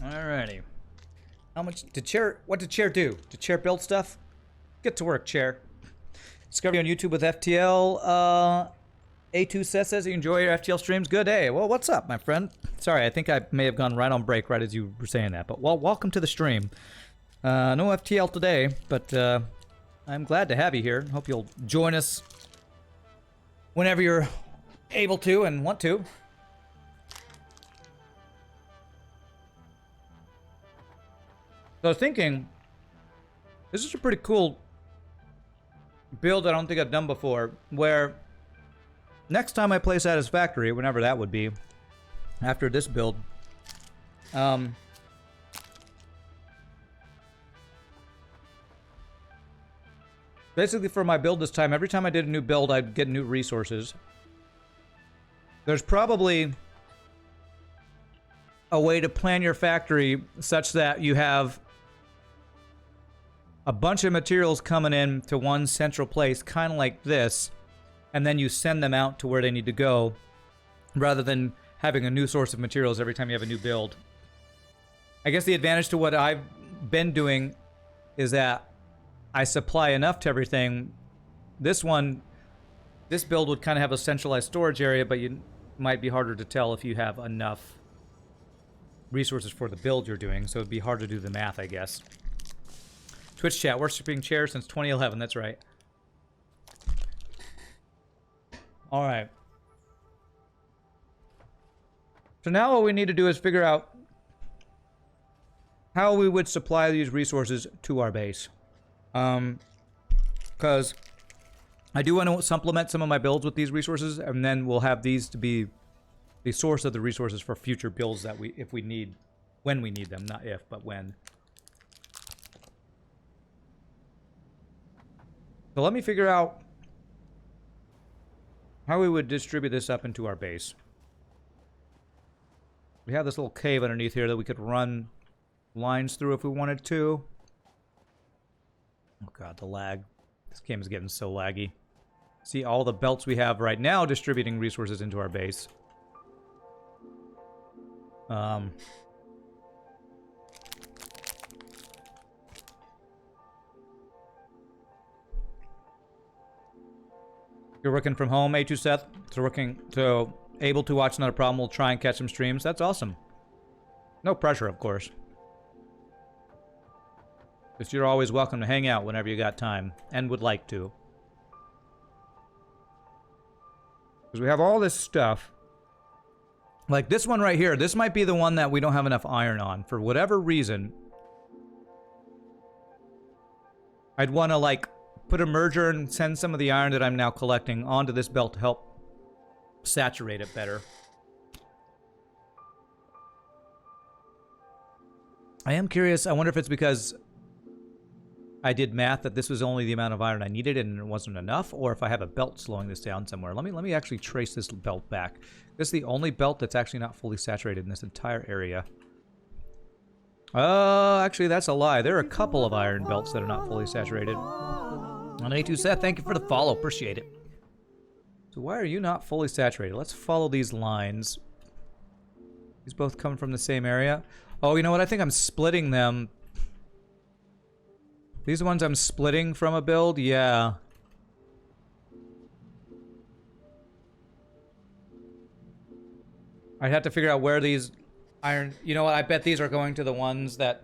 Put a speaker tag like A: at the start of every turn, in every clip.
A: Alrighty. How much did Chair? What did Chair do? Did Chair build stuff? Get to work, Chair. Discovery on YouTube with FTL. A2 says you enjoy your FTL streams. Good day. Well, what's up, my friend? Sorry, I think I may have gone right on break right as you were saying that. But well, welcome to the stream. No FTL today, but I'm glad to have you here. Hope you'll join us whenever you're able to and want to. So I was thinking, this is a pretty cool build I don't think I've done before, where next time I play Satisfactory, whenever that would be, after this build, basically for my build this time, every time I did a new build, I'd get new resources. There's probably a way to plan your factory such that you have a bunch of materials coming in to one central place, kind of like this, and then you send them out to where they need to go, rather than having a new source of materials every time you have a new build. I guess the advantage to what I've been doing is that I supply enough to everything. This build would kind of have a centralized storage area, but you might be harder to tell if you have enough resources for the build you're doing, so it'd be hard to do the math, I guess. Twitch chat, worshipping Chair since 2011, that's right. Alright. So now what we need to do is figure out how we would supply these resources to our base. Because I do want to supplement some of my builds with these resources, and then we'll have these to be the source of the resources for future builds that if we need, when we need them, not if, but when. So let me figure out how we would distribute this up into our base. We have this little cave underneath here that we could run lines through if we wanted to. Oh god, the lag. This game is getting so laggy. See all the belts we have right now distributing resources into our base. You're working from home, A2 Seth. So able to watch, not a problem. We'll try and catch some streams. That's awesome. No pressure, of course. Because you're always welcome to hang out whenever you got time and would like to. Because we have all this stuff. Like this one right here. This might be the one that we don't have enough iron on. For whatever reason. I'd want to like put a merger and send some of the iron that I'm now collecting onto this belt to help saturate it better. I am curious. I wonder if it's because I did math that this was only the amount of iron I needed and it wasn't enough, or if I have a belt slowing this down somewhere. Let me actually trace this belt back. This is the only belt that's actually not fully saturated in this entire area. Actually, that's a lie. There are a couple of iron belts that are not fully saturated. On A2 Seth, thank you for the follow. Appreciate it. So why are you not fully saturated? Let's follow these lines. These both come from the same area. Oh, you know what? I think I'm splitting them. These ones I'm splitting from a build? Yeah. I'd have to figure out where these iron... You know what? I bet these are going to the ones that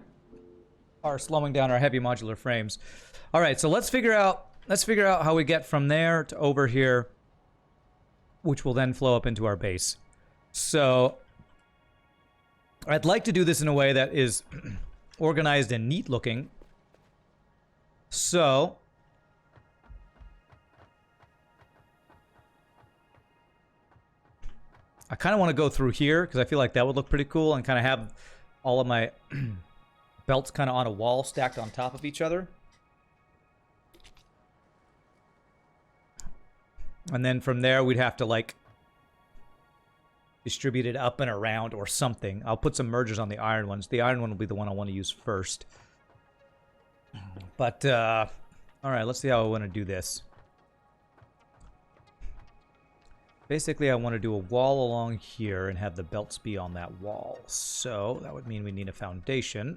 A: are slowing down our heavy modular frames. All right, so let's figure out how we get from there to over here, which will then flow up into our base. So I'd like to do this in a way that is organized and neat looking. So I kind of want to go through here because I feel like that would look pretty cool and kind of have all of my belts kind of on a wall stacked on top of each other. And then from there, we'd have to, like, distribute it up and around or something. I'll put some mergers on the iron ones. The iron one will be the one I want to use first. But, alright, let's see how I want to do this. Basically, I want to do a wall along here and have the belts be on that wall. So that would mean we need a foundation.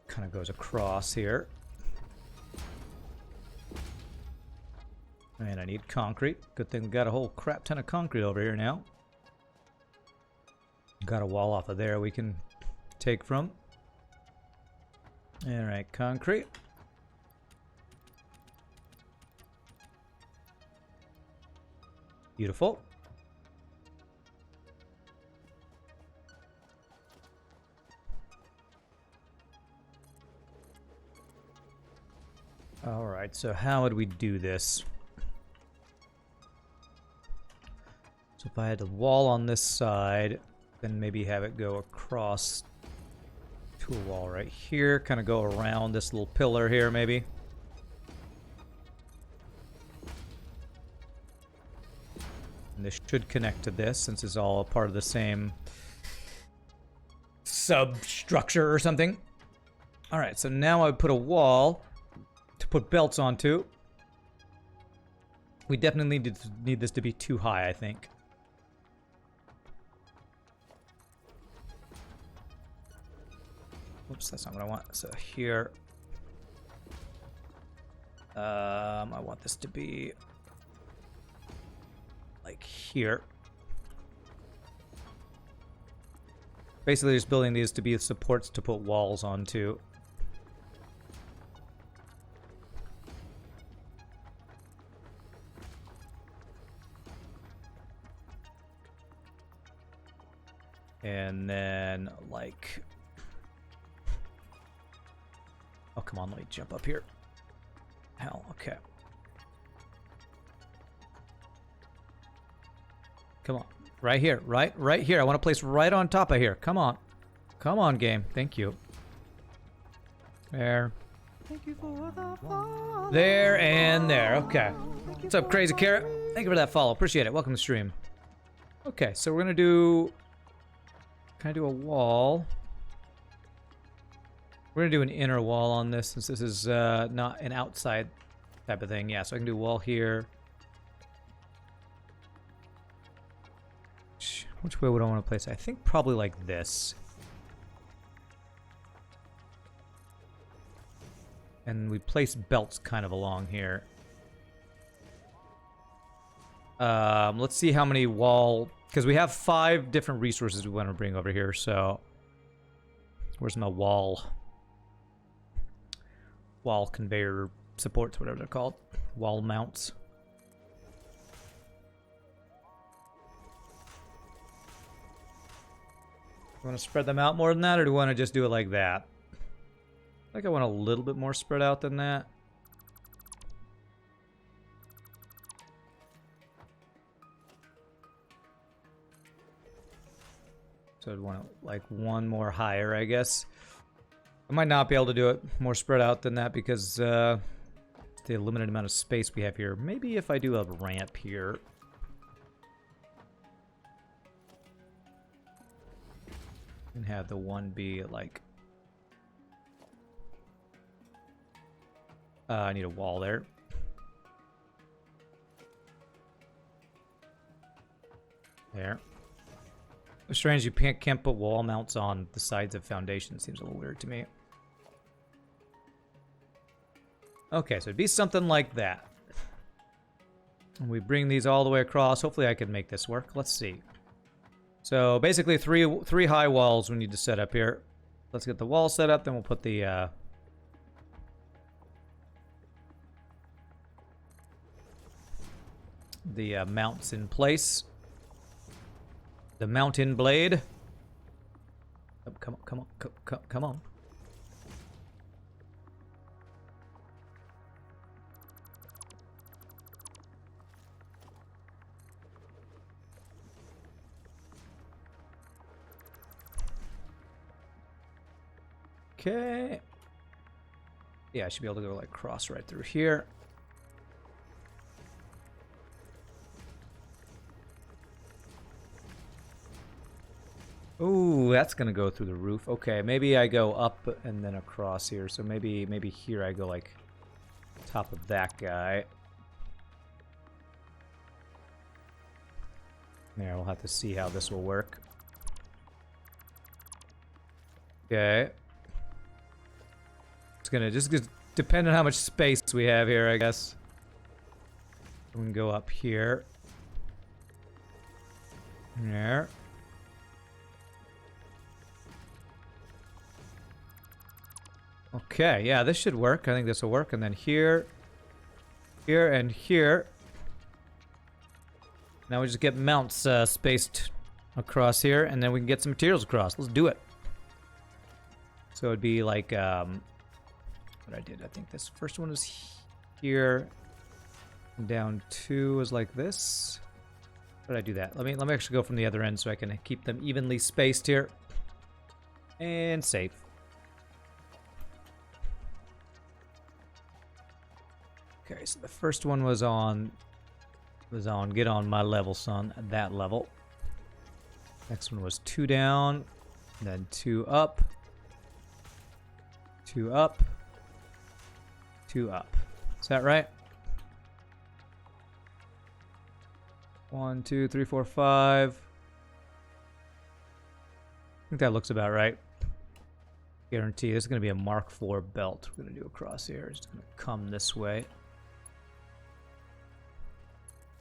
A: Kind of goes across here. And I need concrete. Good thing we got a whole crap ton of concrete over here now. Got a wall off of there we can take from. Alright, concrete. Beautiful. Alright, so how would we do this? So if I had the wall on this side, then maybe have it go across to a wall right here, kind of go around this little pillar here maybe. And this should connect to this since it's all a part of the same substructure or something. Alright, so now I would put a wall to put belts onto. We definitely need this to be too high, I think. Oops, that's not what I want. So here, I want this to be like here. Basically, just building these to be supports to put walls onto. And then, like... Oh, come on, let me jump up here. Hell, okay. Come on. Right here, right here. I want to place right on top of here. Come on. Come on, game. Thank you. There. Thank you for the follow. There and there. Okay. What's up, Crazy Carrot? Thank you for that follow. Appreciate it. Welcome to the stream. Okay, so we're going to do... Can I do a wall? We're going to do an inner wall on this since this is not an outside type of thing. Yeah, so I can do a wall here. Which way would I want to place it? I think probably like this. And we place belts kind of along here. Let's see how many wall... Because we have 5 different resources we want to bring over here, so... Where's my wall? Wall conveyor supports, whatever they're called. Wall mounts. You want to spread them out more than that, or do you want to just do it like that? I think I want a little bit more spread out than that. So I'd want to, like, one more higher, I guess. I might not be able to do it more spread out than that because the limited amount of space we have here. Maybe if I do a ramp here. And have the one be like... I need a wall there. There. It's strange you can't put wall mounts on the sides of foundations. Seems a little weird to me. Okay, so it'd be something like that. And we bring these all the way across. Hopefully I can make this work. Let's see. So basically three high walls we need to set up here. Let's get the wall set up, then we'll put the mounts in place. The mountain blade. Oh, come on. Okay. Yeah, I should be able to go like cross right through here. Ooh, that's gonna go through the roof. Okay, maybe I go up and then across here. So maybe here I go like top of that guy. There, we'll have to see how this will work. Okay. It's gonna just depend on how much space we have here, I guess. We can go up here. There. Okay, yeah, this should work. I think this will work. And then here, here, and here. Now we just get mounts spaced across here, and then we can get some materials across. Let's do it. So it'd be like, what I did, I think this first one was here. Down 2 is like this. How did I do that? Let me actually go from the other end so I can keep them evenly spaced here. And save. Okay, so the first one was on get on my level, son, at that level. Next one was 2 down, then 2 up, 2 up, 2 up. Is that right? 1, 2, 3, 4, 5. I think that looks about right. Guarantee this is going to be a Mark IV belt. We're going to do across here. It's going to come this way.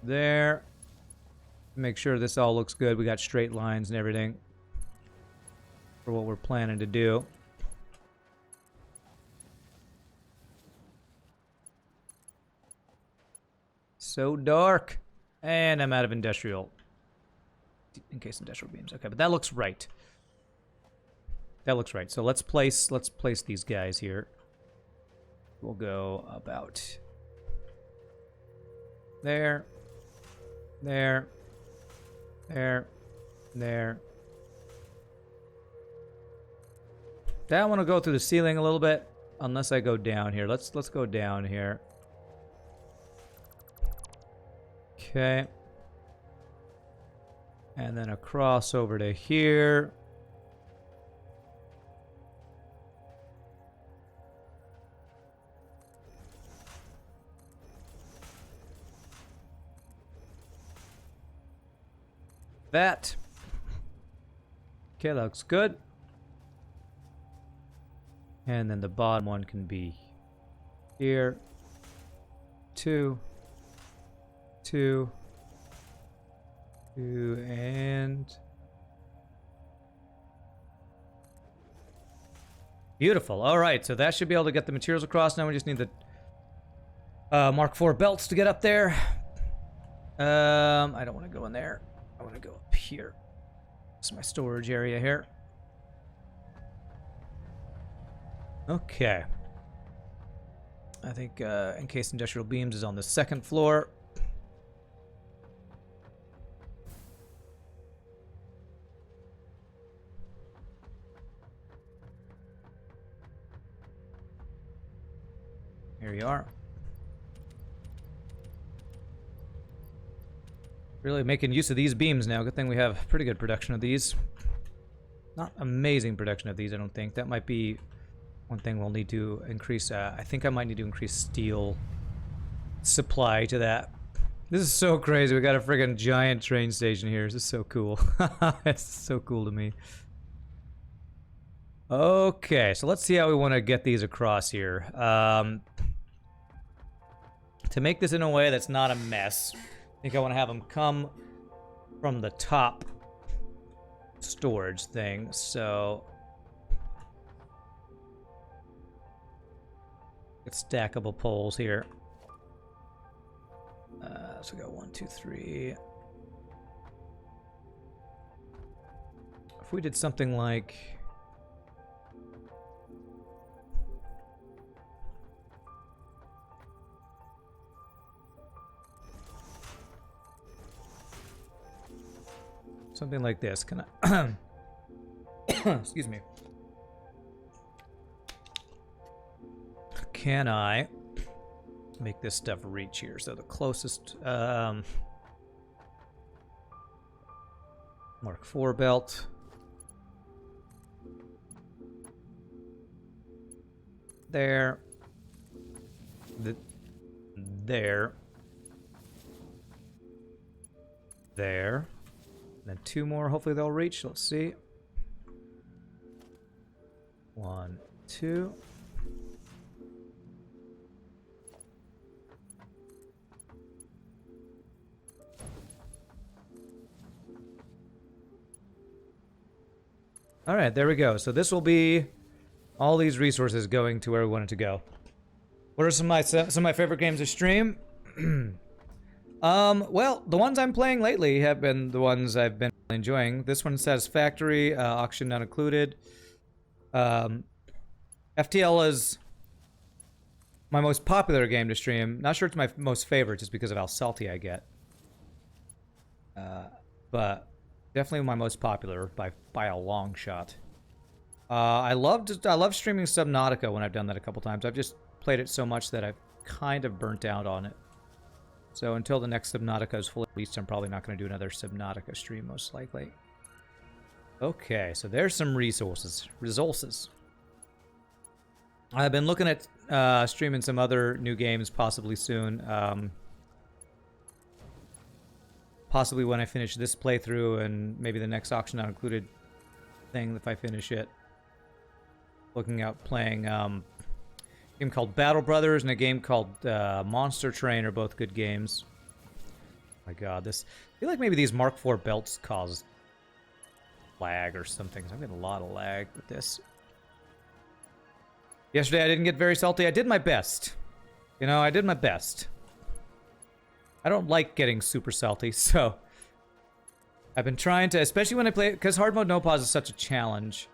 A: There. Make sure this all looks good. We got straight lines and everything for what we're planning to do. So dark. And I'm out of industrial. In case industrial beams. Okay, but that looks right. That looks right. So let's place these guys here. We'll go about there. There. There. There. That one will go through the ceiling a little bit. Unless I go down here. Let's go down here. Okay. And then across over to here. That. Okay, that looks good. And then the bottom one can be here. 2. 2, and beautiful. All right, so that should be able to get the materials across. Now we just need the Mark IV belts to get up there. I don't want to go in there. I want to go up here. This is my storage area here. Okay. I think Encased Industrial Beams is on the second floor. Here you are. Really making use of these beams now. Good thing we have pretty good production of these. Not amazing production of these, I don't think. That might be one thing we'll need to increase. I think I might need to increase steel supply to that. This is so crazy. We got a friggin' giant train station here. This is so cool. It's so cool to me. Okay, so let's see how we want to get these across here. To make this in a way that's not a mess, I think I want to have them come from the top storage thing, so get stackable poles here. So we got 1, 2, 3. If we did something like something like this, can I excuse me. Can I make this stuff reach here? So the closest Mark IV belt. There. There. There. Then 2 more. Hopefully they'll reach. Let's see. 1, 2. All right, there we go. So this will be all these resources going to where we want it to go. What are some of my favorite games to stream? Well, the ones I'm playing lately have been the ones I've been enjoying. This one's Satisfactory, auction not included. FTL is my most popular game to stream. Not sure it's my most favorite just because of how salty I get. But definitely my most popular by a long shot. I love streaming Subnautica when I've done that a couple times. I've just played it so much that I've kind of burnt out on it. So until the next Subnautica is fully released, I'm probably not going to do another Subnautica stream, most likely. Okay, so there's some resources. I've been looking at streaming some other new games possibly soon. Possibly when I finish this playthrough and maybe the next auction not included thing if I finish it. Looking at playing a game called Battle Brothers and a game called Monster Train are both good games. Oh my god, I feel like maybe these Mark IV belts cause lag or something. I'm getting a lot of lag with this. Yesterday I didn't get very salty. I did my best. You know, I did my best. I don't like getting super salty, so I've been trying to, especially when I play, because hard mode no pause is such a challenge.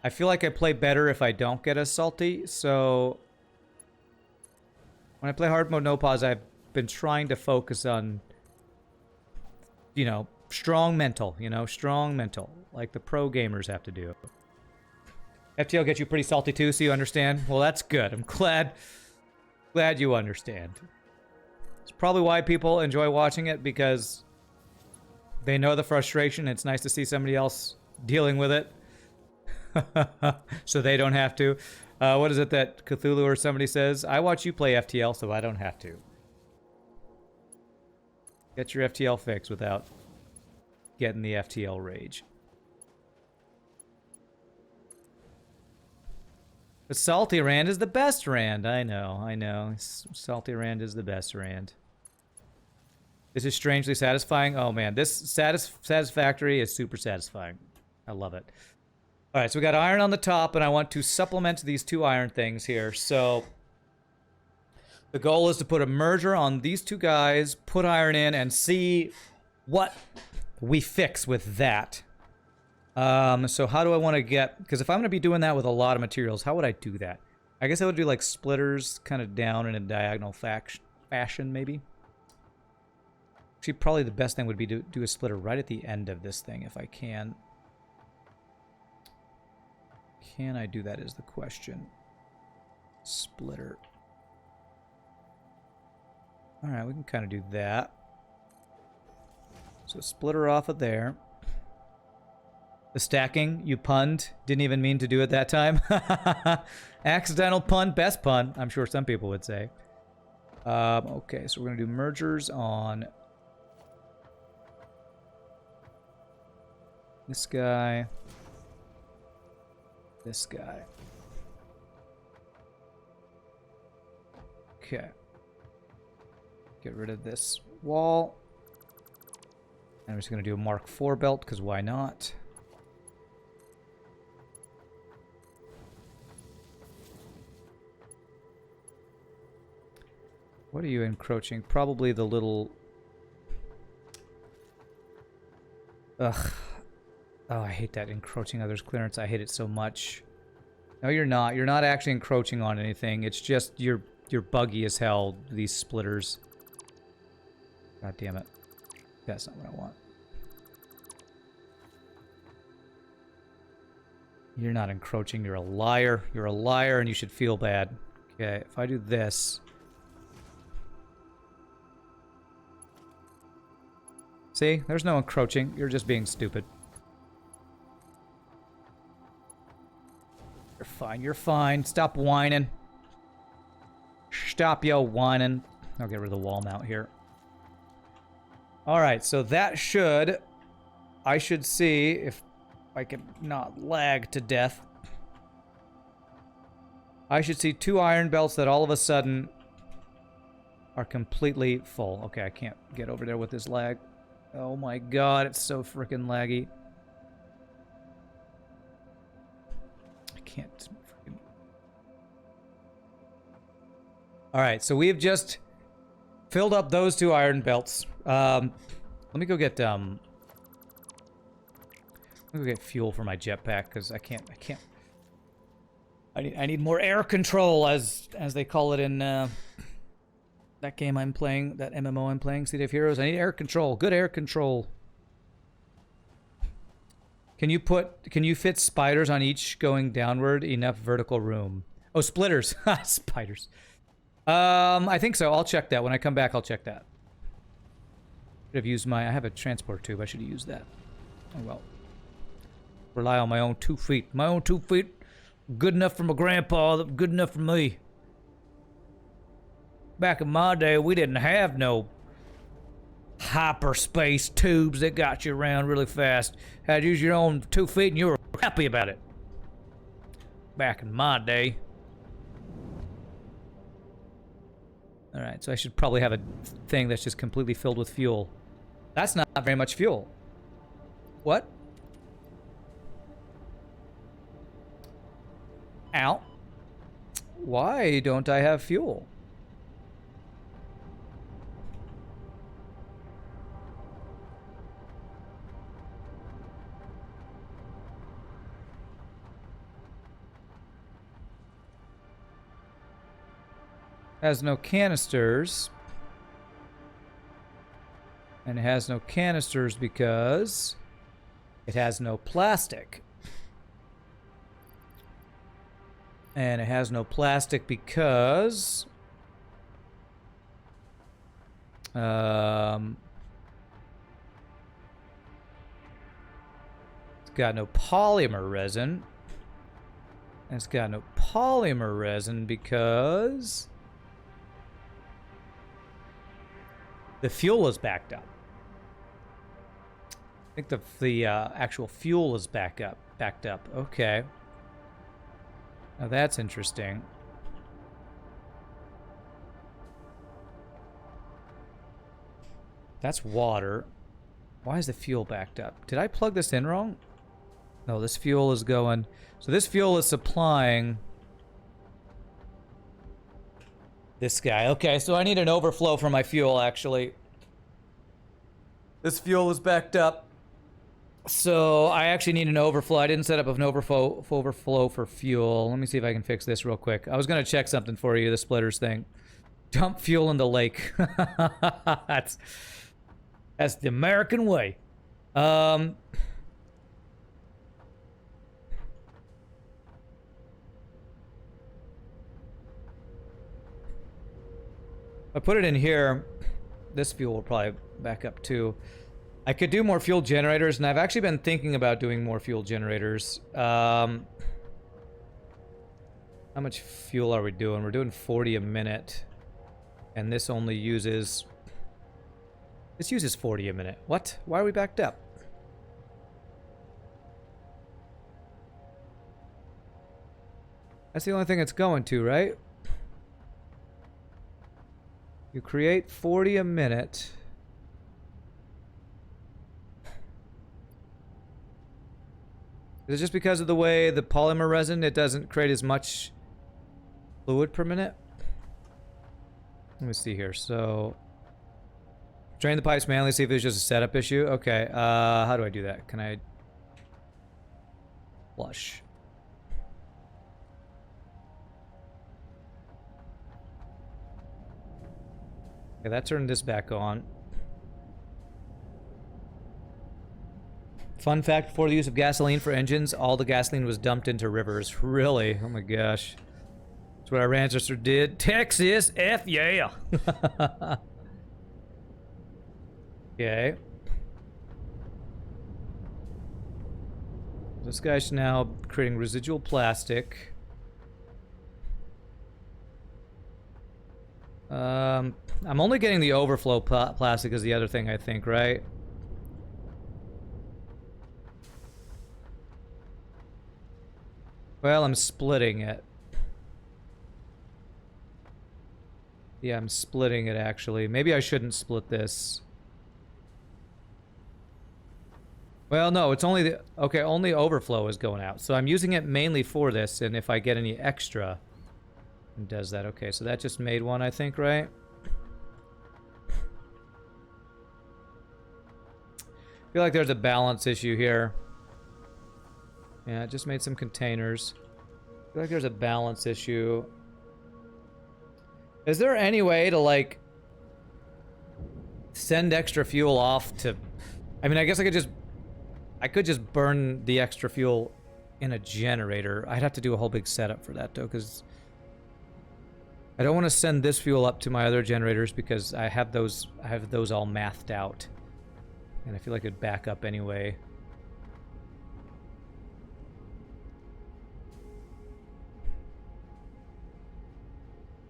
A: I feel like I play better if I don't get as salty, so when I play hard mode no pause, I've been trying to focus on, you know, strong mental, like the pro gamers have to do. FTL gets you pretty salty too, so you understand? Well, that's good. I'm glad you understand. It's probably why people enjoy watching it, because they know the frustration. It's nice to see somebody else dealing with it. So they don't have to. What is it that Cthulhu or somebody says? I watch you play FTL, so I don't have to. Get your FTL fix without getting the FTL rage. The Salty Rand is the best Rand. I know. Salty Rand is the best Rand. This is strangely satisfying. Oh man, this Satisfactory is super satisfying. I love it. Alright, so we got iron on the top, and I want to supplement these 2 iron things here. So the goal is to put a merger on these 2 guys, put iron in, and see what we fix with that. So how do I want to get... Because if I'm going to be doing that with a lot of materials, how would I do that? I guess I would do like splitters kind of down in a diagonal fashion, maybe. Actually, probably the best thing would be to do a splitter right at the end of this thing, if I can. Can I do that is the question. Splitter. Alright, we can kind of do that. So splitter off of there. The stacking, you punned. Didn't even mean to do it that time. Accidental pun, best pun. I'm sure some people would say. Okay, so we're going to do mergers on this guy. This guy. Okay. Get rid of this wall. And I'm just going to do a Mark IV belt, because why not? What are you encroaching? Probably the little... Ugh. Oh, I hate that encroaching others' clearance. I hate it so much. No, you're not. You're not actually encroaching on anything. It's just you're buggy as hell, these splitters. God damn it. That's not what I want. You're not encroaching. You're a liar. You're a liar, and you should feel bad. Okay, if I do this... See? There's no encroaching. You're just being stupid. You're fine. You're fine. Stop whining. Stop yo whining. I'll get rid of the wall mount here. Alright, so that should I should see if I can not lag to death. I should see 2 iron belts that all of a sudden are completely full. Okay, I can't get over there with this lag. Oh my god, it's so freaking laggy. I can't freaking... Alright, so we've just filled up those 2 iron belts. Let me go get fuel for my jetpack, because I can't. I need more air control, as they call it in that game I'm playing, that MMO I'm playing, City of Heroes. I need air control, good air control. Can you fit spiders on each going downward? Enough vertical room. Oh, splitters, spiders. I think so. I'll check that when I come back. I'll check that. Should have used I have a transport tube. I should have used that. Oh well. Rely on my own 2 feet. My own 2 feet. Good enough for my grandpa, good enough for me. Back in my day, we didn't have no hyperspace tubes that got you around really fast. Had to use your own 2 feet and you were happy about it. Back in my day. Alright, so I should probably have a thing that's just completely filled with fuel. That's not very much fuel. What? Ow. Why don't I have fuel? Has no canisters. And it has no canisters because it has no plastic. And it has no plastic because it's got no polymer resin. And it's got no polymer resin because the fuel is backed up. I think the actual fuel is backed up. Okay. Now that's interesting. That's water. Why is the fuel backed up? Did I plug this in wrong? No, this fuel is going... So this fuel is supplying... this guy. Okay, so I need an overflow for my fuel, actually. This fuel is backed up. So I actually need an overflow. I didn't set up an overflow for fuel. Let me see if I can fix this real quick. I was going to check something for you, the splitters thing. Dump fuel in the lake. That's the American way. I put it in here. This fuel will probably back up too. I could do more fuel generators, and I've actually been thinking about doing more fuel generators. How much fuel are we doing? We're doing 40 a minute. And this only uses... this uses 40 a minute. What? Why are we backed up? That's the only thing it's going to, right? You create 40 a minute. Is it just because of the way the polymer resin, it doesn't create as much fluid per minute? Let me see here. So, drain the pipes manually, see if it's just a setup issue. Okay, how do I do that? Can I flush? Okay, that turned this back on. Fun fact, before the use of gasoline for engines, all the gasoline was dumped into rivers. Really? Oh my gosh. That's what our ancestor did. Texas, F yeah! Okay. This guy's now creating residual plastic. I'm only getting the overflow plastic is the other thing, I think, right? Well, I'm splitting it. Yeah, I'm splitting it, actually. Maybe I shouldn't split this. Well, no, it's only the... Okay, only overflow is going out. So I'm using it mainly for this, and if I get any extra, it does that. Okay, so that just made one, I think, right? I feel like there's a balance issue here. Yeah, it just made some containers. I feel like there's a balance issue. Is there any way to, like, send extra fuel off to... I mean, I guess I could just burn the extra fuel in a generator. I'd have to do a whole big setup for that, though, because I don't want to send this fuel up to my other generators because I have those all mathed out. And I feel like it'd back up anyway.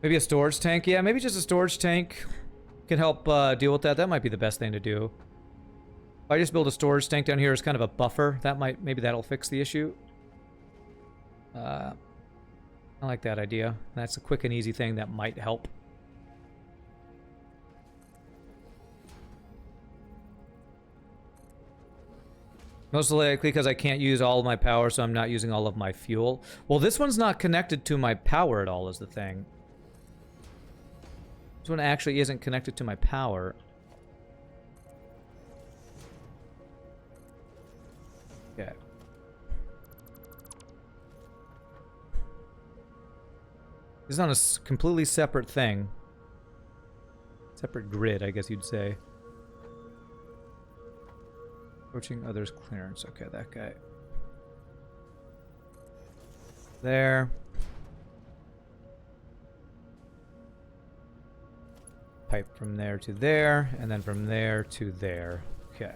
A: Maybe a storage tank? Yeah, maybe just a storage tank can help deal with that. That might be the best thing to do. If I just build a storage tank down here as kind of a buffer, maybe that'll fix the issue. I like that idea. That's a quick and easy thing that might help. Most likely because I can't use all of my power, so I'm not using all of my fuel. Well, this one's not connected to my power at all, is the thing. This one actually isn't connected to my power. Okay. This is on a completely separate thing. Separate grid, I guess you'd say. Approaching others' clearance. Okay, that guy. There. Pipe from there to there, and then from there to there. Okay.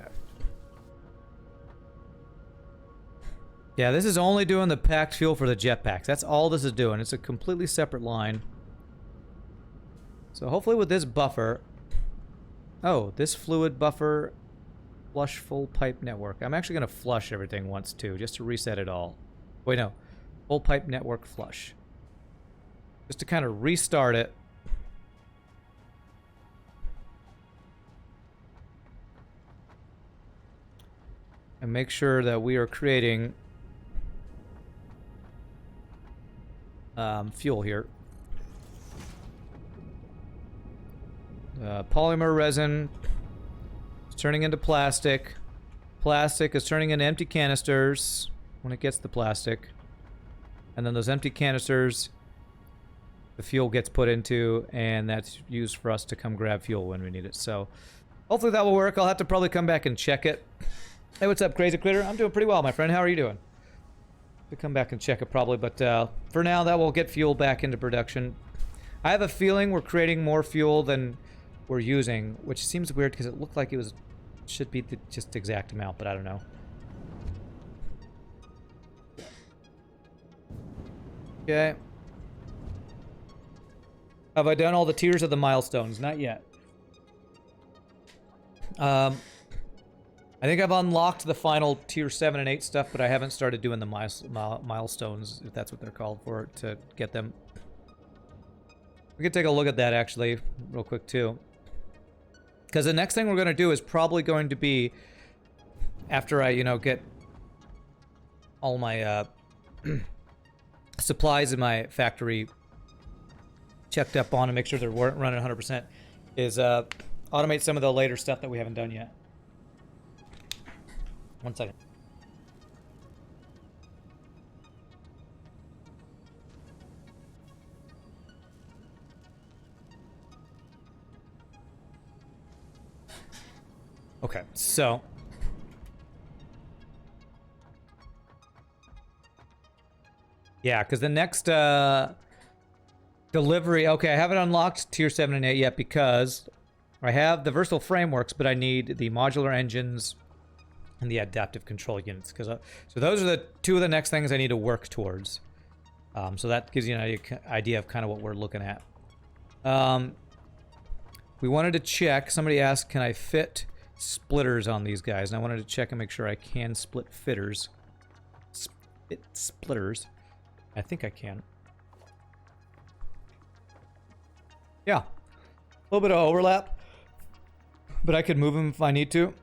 A: Yeah, this is only doing the packed fuel for the jetpacks. That's all this is doing. It's a completely separate line. So hopefully with this buffer... Oh, this fluid buffer... Flush full pipe network. I'm actually going to flush everything once too, just to reset it all. Wait, no. Full pipe network flush. Just to kind of restart it. And make sure that we are creating fuel here. Polymer resin is turning into plastic. Plastic is turning into empty canisters when it gets the plastic. And then those empty canisters, the fuel gets put into, and that's used for us to come grab fuel when we need it. So hopefully that will work. I'll have to probably come back and check it. Hey, what's up, Crazy Critter? I'm doing pretty well, my friend. How are you doing? We'll come back and check it probably, but for now, that will get fuel back into production. I have a feeling we're creating more fuel than we're using, which seems weird because it looked like it should be the just exact amount, but I don't know. Okay. Have I done all the tiers of the milestones? Not yet. I think I've unlocked the final tier 7 and 8 stuff, but I haven't started doing the milestones, if that's what they're called for, to get them. We can take a look at that, actually, real quick, too. Because the next thing we're going to do is probably going to be, after I, get all my supplies in my factory checked up on and make sure they're running 100%, is automate some of the later stuff that we haven't done yet. 1 second. Okay, so yeah, because the next delivery, okay, I haven't unlocked tier 7 and 8 yet because I have the versatile frameworks, but I need the modular engines and the adaptive control units, because so those are the two of the next things I need to work towards. So that gives you an idea of kind of what we're looking at. We wanted to check. Somebody asked, "Can I fit splitters on these guys?" And I wanted to check and make sure I can split fitters. Splitters. I think I can. Yeah. A little bit of overlap, but I could move them if I need to.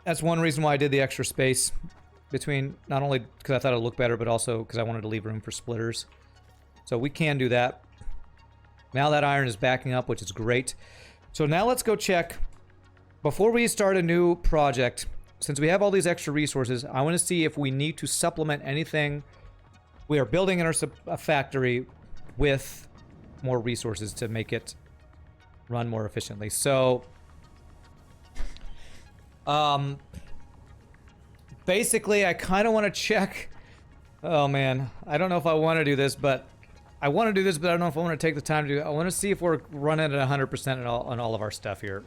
A: That's one reason why I did the extra space between, not only because I thought it would look better, but also because I wanted to leave room for splitters. So we can do that. Now that iron is backing up, which is great. So now let's go check. Before we start a new project, since we have all these extra resources, I want to see if we need to supplement anything we are building in our factory with more resources to make it run more efficiently. So, basically, I kind of want to check. Oh man, I don't know if I want to do this, but I want to do this, but I don't know if I want to take the time to do it. I want to see if we're running at 100% on all of our stuff here.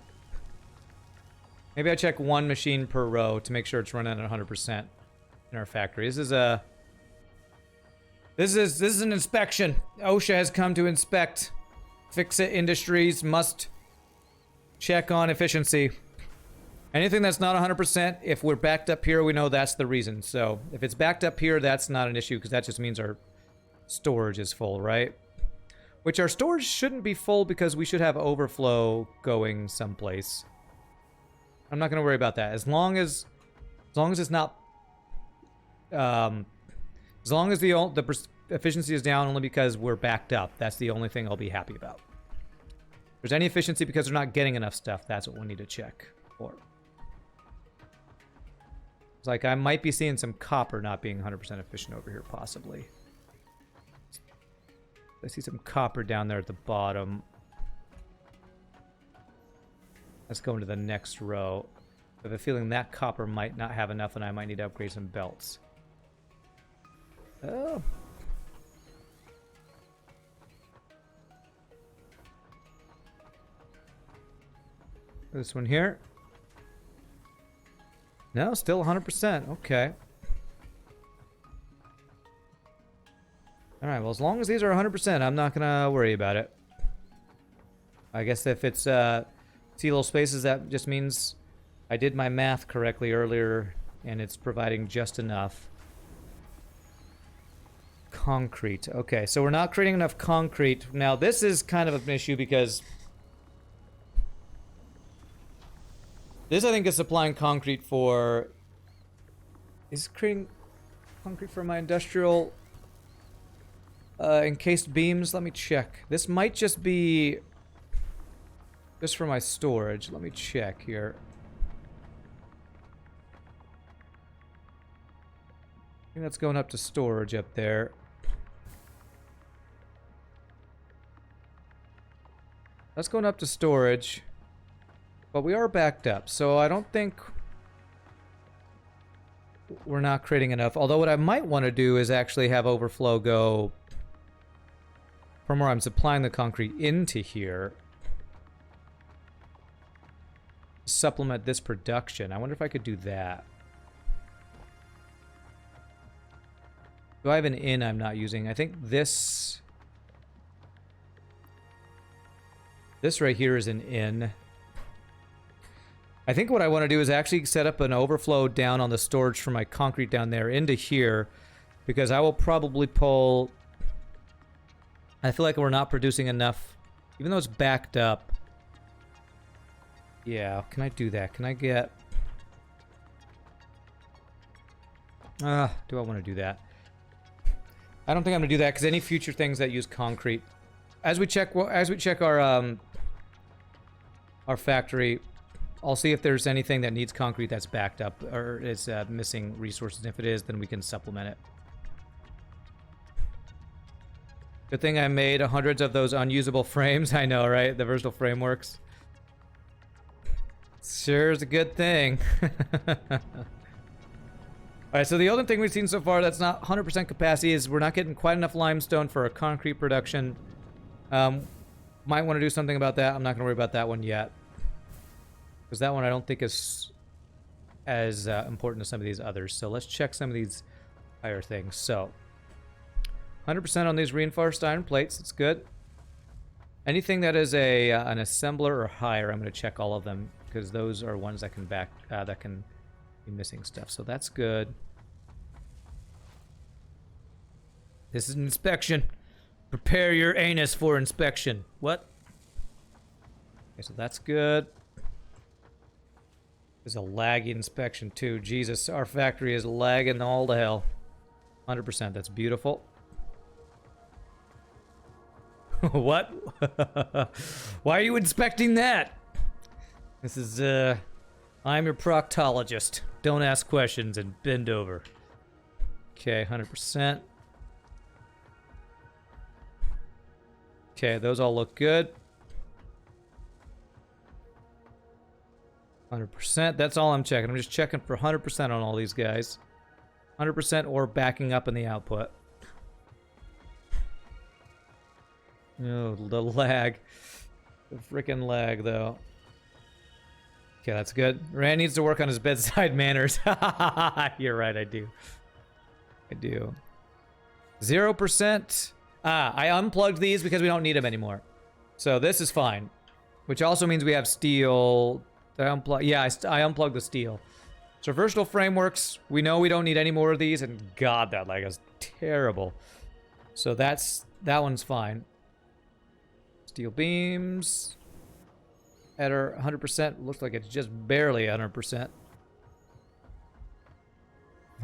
A: Maybe I check one machine per row to make sure it's running at 100% in our factory. This is an inspection. OSHA has come to inspect. Fix-It Industries must check on efficiency. Anything that's not 100%, if we're backed up here, we know that's the reason. So if it's backed up here, that's not an issue because that just means our storage is full, right? Which our storage shouldn't be full because we should have overflow going someplace. I'm not going to worry about that. As long as it's not... as long as the efficiency is down only because we're backed up, that's the only thing I'll be happy about. If there's any efficiency because we're not getting enough stuff, that's what we need to check for. It's like I might be seeing some copper not being 100% efficient over here, possibly. I see some copper down there at the bottom. Let's go into the next row. I have a feeling that copper might not have enough and I might need to upgrade some belts. Oh. This one here. No, still 100%. Okay. Alright, well, as long as these are 100%, I'm not gonna worry about it. I guess if it's, see little spaces, that just means I did my math correctly earlier, and it's providing just enough. Concrete. Okay, so we're not creating enough concrete. Now, this is kind of an issue because this, I think, is supplying concrete for... Is it creating concrete for my industrial encased beams? Let me check. This might just be just for my storage. Let me check here. I think that's going up to storage up there. That's going up to storage. But we are backed up, so I don't think we're not creating enough. Although what I might want to do is actually have overflow go from where I'm supplying the concrete into here. Supplement this production. I wonder if I could do that. Do I have an in I'm not using? I think this right here is an in. I think what I want to do is actually set up an overflow down on the storage for my concrete down there into here, because I will probably pull... I feel like we're not producing enough, even though it's backed up. Yeah, can I do that? Can I get... do I want to do that? I don't think I'm going to do that, because any future things that use concrete... As we check our factory... I'll see if there's anything that needs concrete that's backed up or is missing resources. If it is, then we can supplement it. Good thing I made hundreds of those unusable frames. I know, right? The versatile frameworks. Sure is a good thing. Alright, so the other thing we've seen so far that's not 100% capacity is we're not getting quite enough limestone for our concrete production. Might want to do something about that. I'm not going to worry about that one yet. Because that one I don't think is as important as some of these others. So let's check some of these higher things. So 100% on these reinforced iron plates. That's good. Anything that is an assembler or higher, I'm going to check all of them because those are ones that can that can be missing stuff. So that's good. This is an inspection. Prepare your anus for inspection. What? Okay, so that's good. There's a laggy inspection too. Jesus, our factory is lagging all to hell. 100%, that's beautiful. What? Why are you inspecting that? This is, I'm your proctologist. Don't ask questions and bend over. Okay, 100%. Okay, those all look good. 100%. That's all I'm checking. I'm just checking for 100% on all these guys. 100% or backing up in the output. Oh, the lag. The freaking lag, though. Okay, that's good. Rand needs to work on his bedside manners. You're right, I do. I do. 0%. I unplugged these because we don't need them anymore. So this is fine. Which also means we have steel. Yeah, I unplugged the steel. So versatile frameworks, we know we don't need any more of these, and God, that lag is terrible. So that one's fine. Steel beams at our 100%. Looks like it's just barely 100%.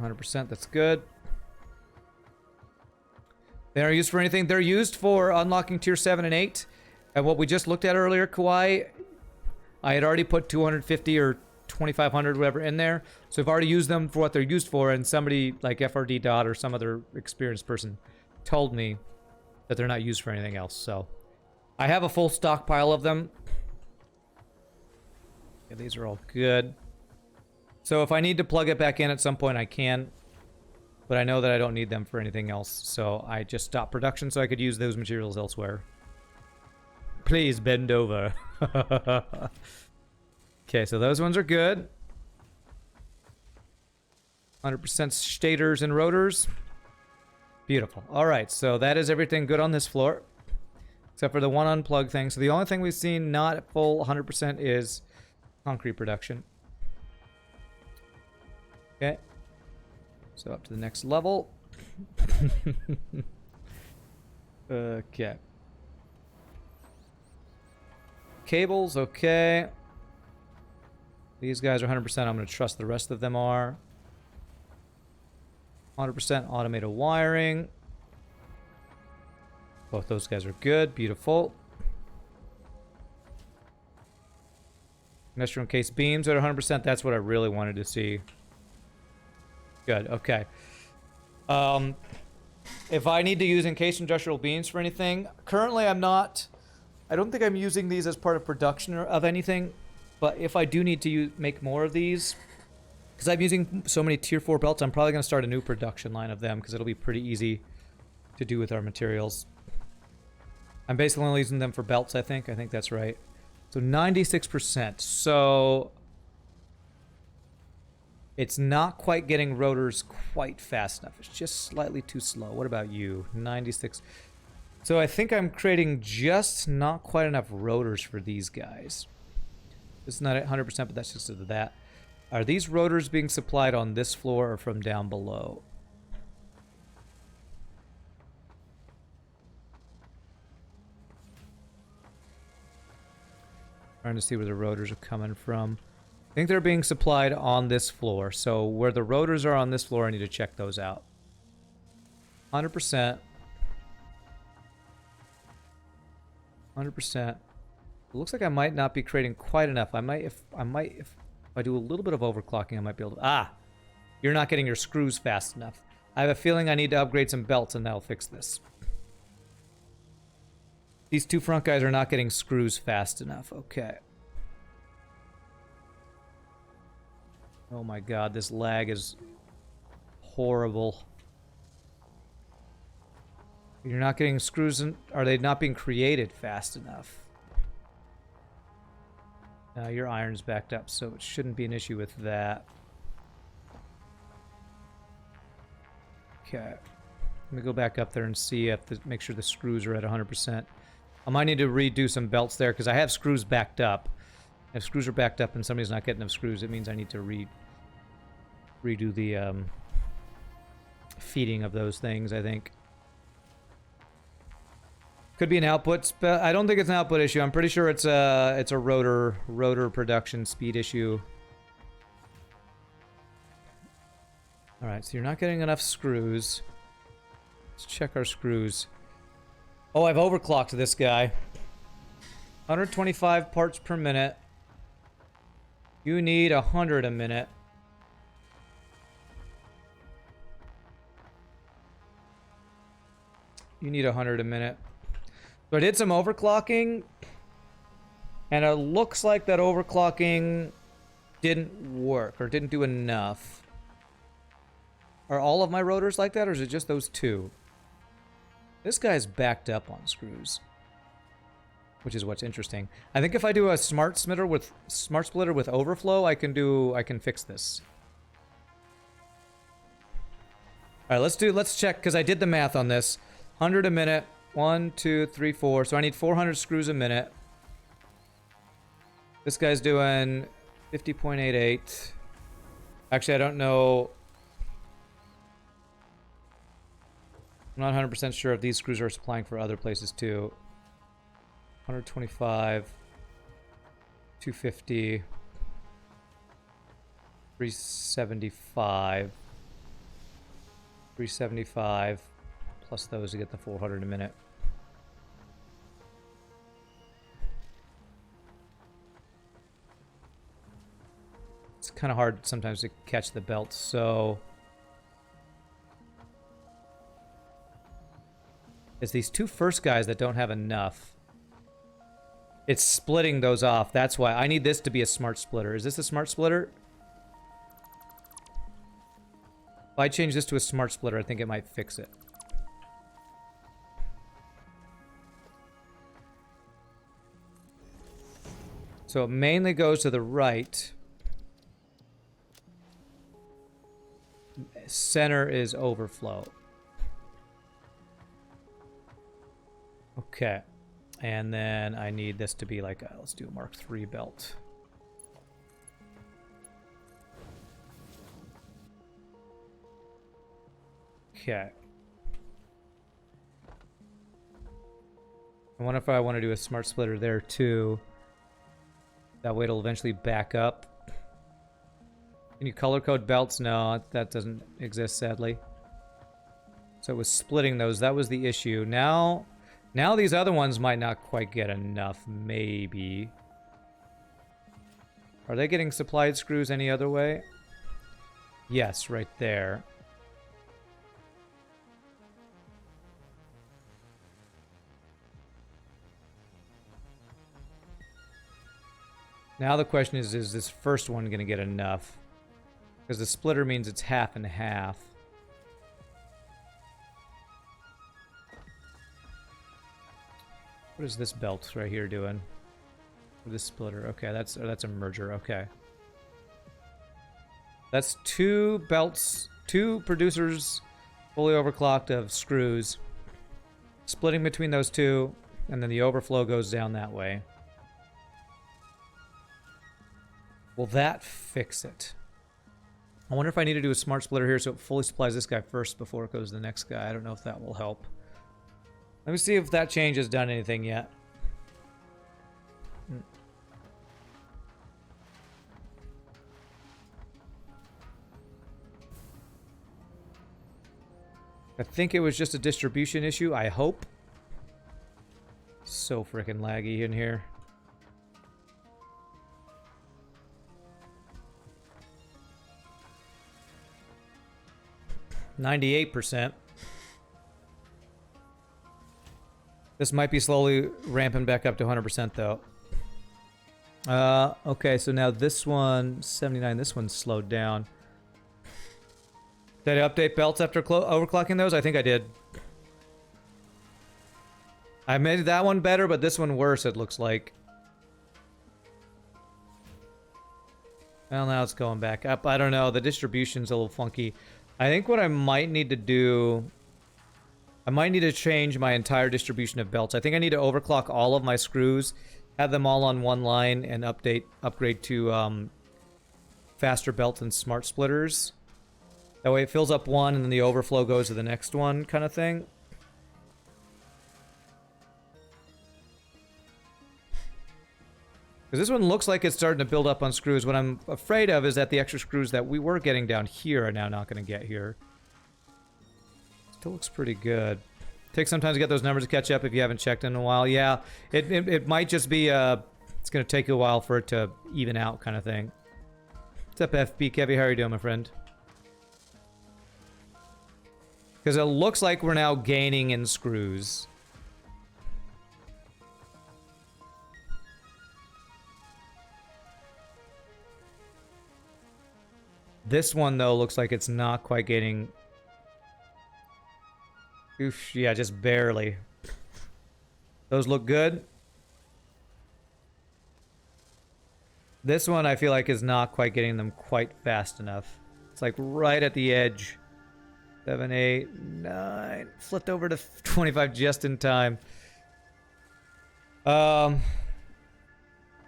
A: 100%, that's good. They aren't used for anything. They're used for unlocking tier 7 and 8. And what we just looked at earlier, Kawhi, I had already put 250 or 2500, whatever, in there. So I've already used them for what they're used for, and somebody like FRD Dot or some other experienced person told me that they're not used for anything else. So I have a full stockpile of them. Yeah, these are all good. So if I need to plug it back in at some point, I can. But I know that I don't need them for anything else. So I just stopped production so I could use those materials elsewhere. Please bend over. Okay, so those ones are good. 100% stators and rotors. Beautiful. All right, so that is everything good on this floor. Except for the one unplug thing. So the only thing we've seen not at full 100% is concrete production. Okay. So up to the next level. Okay. Cables, okay. These guys are 100%. I'm going to trust the rest of them are. 100% automated wiring. Both those guys are good. Beautiful. Industrial encased beams at 100%. That's what I really wanted to see. Good. Okay. If I need to use encased industrial beams for anything, currently I'm not. I don't think I'm using these as part of production of anything. But if I do need to make more of these, because I'm using so many tier 4 belts, I'm probably going to start a new production line of them because it'll be pretty easy to do with our materials. I'm basically only using them for belts, I think. I think that's right. So 96%. So it's not quite getting rotors quite fast enough. It's just slightly too slow. What about you? 96. So I think I'm creating just not quite enough rotors for these guys. It's not at 100%, but that's just of that. Are these rotors being supplied on this floor or from down below? Trying to see where the rotors are coming from. I think they're being supplied on this floor. So where the rotors are on this floor, I need to check those out. 100%. 100%. It looks like I might not be creating quite enough. If I do a little bit of overclocking, I might be able to... You're not getting your screws fast enough. I have a feeling I need to upgrade some belts and that'll fix this. These two front guys are not getting screws fast enough. Okay. Oh my god, this lag is horrible. You're not getting screws in... Are they not being created fast enough? Your iron's backed up, so it shouldn't be an issue with that. Okay. Let me go back up there and see if make sure the screws are at 100%. I might need to redo some belts there, because I have screws backed up. If screws are backed up and somebody's not getting enough screws, it means I need to redo the feeding of those things, I think. Could be an output. I don't think it's an output issue. I'm pretty sure it's a rotor production speed issue. All right, so you're not getting enough screws. Let's check our screws. Oh, I've overclocked this guy. 125 parts per minute. You need 100 a minute. You need 100 a minute. So I did some overclocking, and it looks like that overclocking didn't work, or didn't do enough. Are all of my rotors like that, or is it just those two? This guy's backed up on screws, which is what's interesting. I think if I do a smart splitter with overflow, I can fix this. All right, let's check, because I did the math on this. 100 a minute. 1, 2, 3, 4. So I need 400 screws a minute. This guy's doing 50.88. Actually, I don't know. I'm not 100% sure if these screws are supplying for other places too. 125, 250, 375, 375, plus those to get the 400 a minute. It's kind of hard sometimes to catch the belt, so it's these two first guys that don't have enough. It's splitting those off. That's why I need this to be a smart splitter. Is this a smart splitter? If I change this to a smart splitter, I think it might fix it. So it mainly goes to the right. Center is overflow. Okay. And then I need this to be like a, let's do a Mark III belt. Okay. I wonder if I want to do a smart splitter there too. That way it'll eventually back up. Can you color code belts? No, that doesn't exist, sadly. So it was splitting those. That was the issue. Now these other ones might not quite get enough, maybe. Are they getting supplied screws any other way? Yes, right there. Now the question is this first one going to get enough? Because the splitter means it's half and half. What is this belt right here doing? This splitter. Okay, that's a merger. Okay. That's two belts, two producers fully overclocked of screws. Splitting between those two, and then the overflow goes down that way. Will that fix it? I wonder if I need to do a smart splitter here so it fully supplies this guy first before it goes to the next guy. I don't know if that will help. Let me see if that change has done anything yet. I think it was just a distribution issue, I hope. So freaking laggy in here. %. This might be slowly ramping back up to 100% though. Okay, so now this one, 79, this one's slowed down. Did I update belts after overclocking those? I think I did. I made that one better, but this one worse, it looks like. Well, now it's going back up. I don't know. The distribution's a little funky. I think what I might need to do... I might need to change my entire distribution of belts. I think I need to overclock all of my screws, have them all on one line, and upgrade to faster belts and smart splitters. That way it fills up one, and then the overflow goes to the next one, kind of thing. Because this one looks like it's starting to build up on screws. What I'm afraid of is that the extra screws that we were getting down here are now not going to get here. Still looks pretty good. Takes some time to get those numbers to catch up if you haven't checked in a while. Yeah, it might just be, it's going to take a while for it to even out kind of thing. What's up, FB Kevy? How are you doing, my friend? Because it looks like we're now gaining in screws. This one, though, looks like it's not quite gaining... Oof, yeah, just barely. Those look good. This one, I feel like, is not quite getting them quite fast enough. It's like right at the edge. 7, 8, 9. Flipped over to 25 just in time.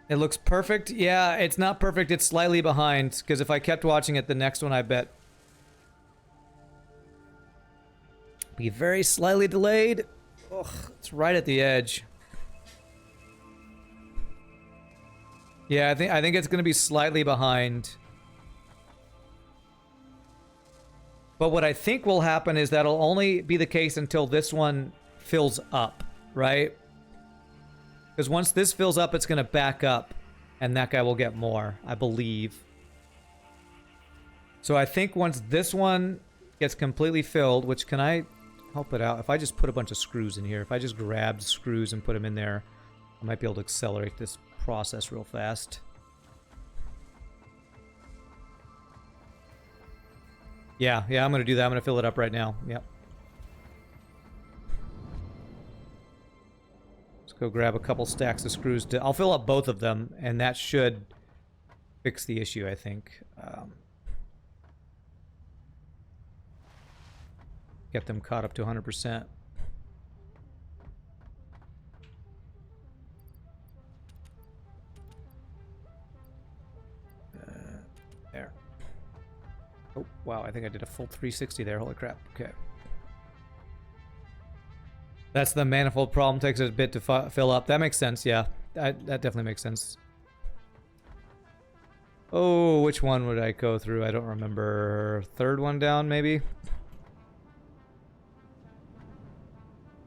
A: It looks perfect. Yeah, it's not perfect. It's slightly behind. Because if I kept watching it, the next one, I bet... be very slightly delayed. Ugh, it's right at the edge. Yeah, I think it's going to be slightly behind. But what I think will happen is that'll only be the case until this one fills up, right? Because once this fills up, it's going to back up, and that guy will get more, I believe. So I think once this one gets completely filled, which can I help it out? If I just put a bunch of screws in here, if I just grabbed screws and put them in there, I might be able to accelerate this process real fast. Yeah, I'm going to do that. I'm going to fill it up right now. Yep. Let's go grab a couple stacks of screws. I'll fill up both of them, and that should fix the issue, I think. Get them caught up to 100%. There. Oh, wow, I think I did a full 360 there. Holy crap. Okay. That's the manifold problem. Takes a bit to fill up. That makes sense, yeah. That definitely makes sense. Oh, which one would I go through? I don't remember. Third one down, maybe?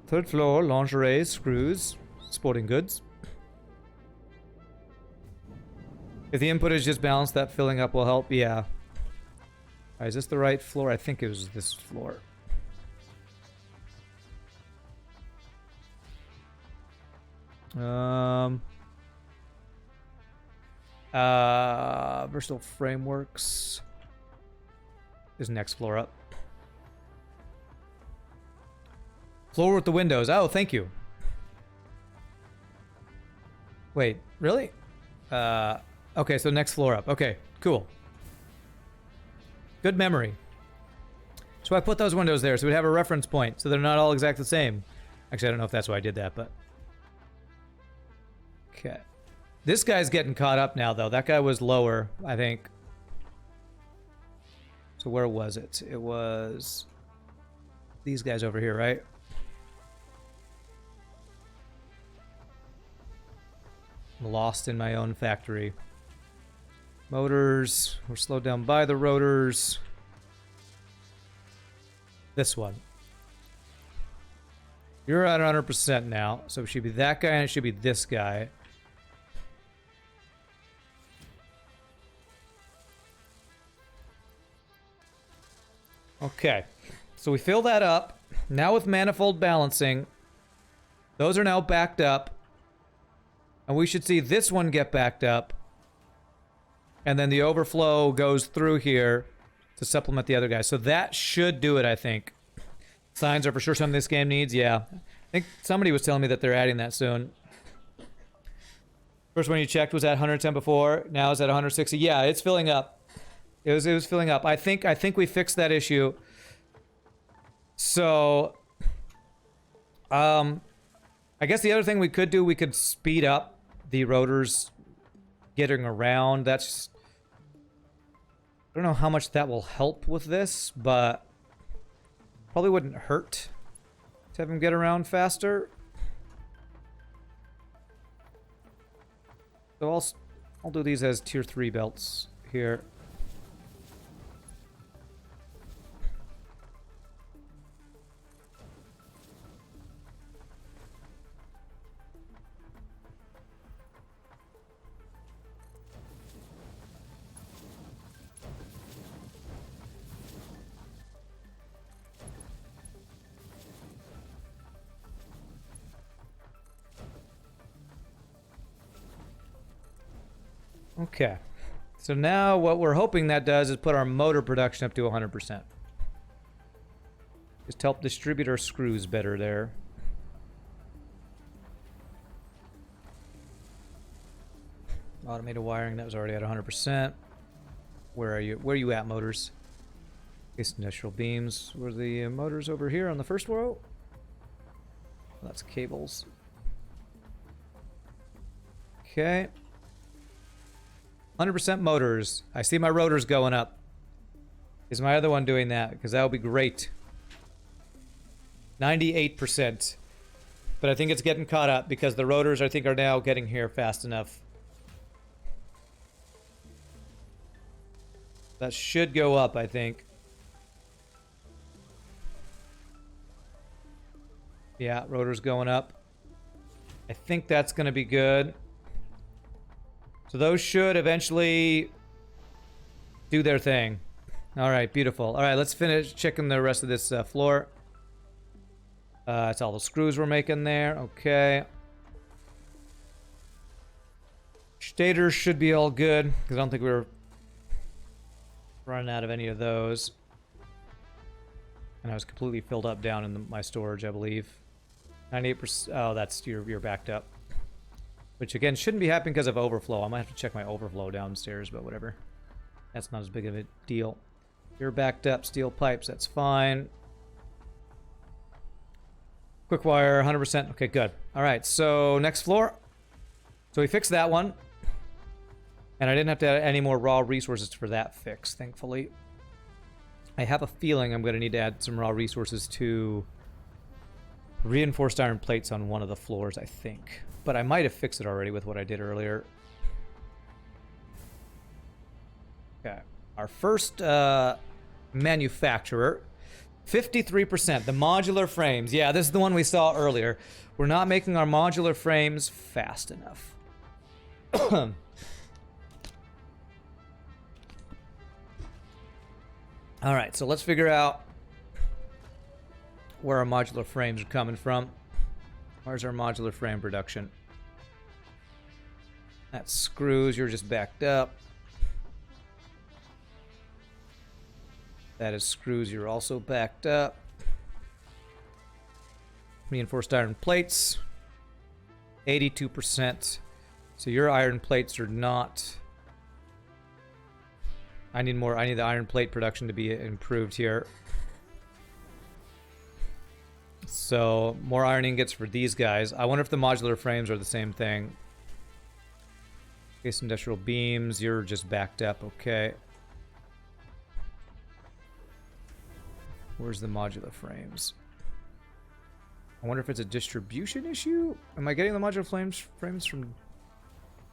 A: Third floor, lingerie, screws, sporting goods. If the input is just balanced, that filling up will help. Yeah. All right, is this the right floor? I think it was this floor. Versatile frameworks is next floor up. Floor with the windows. Oh, thank you. Wait, really? Okay, so next floor up. Okay, cool. Good memory. So I put those windows there so we have a reference point so they're not all exactly the same. Actually, I don't know if that's why I did that, but... Okay. This guy's getting caught up now, though. That guy was lower, I think. So where was it? It was... these guys over here, right? I'm lost in my own factory. Motors. We're slowed down by the rotors. This one. You're at 100% now. So it should be that guy and it should be this guy. Okay. So we fill that up. Now with manifold balancing, those are now backed up. And we should see this one get backed up. And then the overflow goes through here to supplement the other guys. So that should do it, I think. Signs are for sure something this game needs. Yeah. I think somebody was telling me that they're adding that soon. First one you checked was at 110 before. Now it's at 160. Yeah, it's filling up. It was filling up. I think we fixed that issue. So, I guess the other thing we could do, we could speed up the rotors getting around. That's... I don't know how much that will help with this, but probably wouldn't hurt to have him get around faster. So I'll do these as tier 3 belts here. Okay, so now what we're hoping that does is put our motor production up to 100%. Just help distribute our screws better there. Automated wiring, that was already at 100%. Where are you? Where are you at, motors? Base industrial beams. Were the motors over here on the first row? That's cables. Okay. 100% motors. I see my rotors going up. Is my other one doing that? Because that would be great. 98%. But I think it's getting caught up because the rotors, I think, are now getting here fast enough. That should go up, I think. Yeah, rotors going up. I think that's going to be good. So those should eventually do their thing. All right, beautiful. All right, let's finish checking the rest of this floor. That's all the screws we're making there. Okay. Stators should be all good, because I don't think we were running out of any of those. And I was completely filled up down in my storage, I believe. 98%. Oh, that's you're backed up. Which, again, shouldn't be happening because of overflow. I might have to check my overflow downstairs, but whatever. That's not as big of a deal. You're backed up. Steel pipes, that's fine. Quick wire, 100%. Okay, good. All right, so next floor. So we fixed that one. And I didn't have to add any more raw resources for that fix, thankfully. I have a feeling I'm going to need to add some raw resources to reinforced iron plates on one of the floors, I think. But I might have fixed it already with what I did earlier. Okay. Our first manufacturer, 53%. The modular frames. Yeah, this is the one we saw earlier. We're not making our modular frames fast enough. All right, so let's figure out where our modular frames are coming from. Where's our modular frame production? That's screws, you're just backed up. That is screws, you're also backed up. Reinforced iron plates, 82%. So your iron plates are not... I need the iron plate production to be improved here. So, more iron ingots for these guys. I wonder if the modular frames are the same thing. Base industrial beams, you're just backed up, okay. Where's the modular frames? I wonder if it's a distribution issue? Am I getting the modular frames from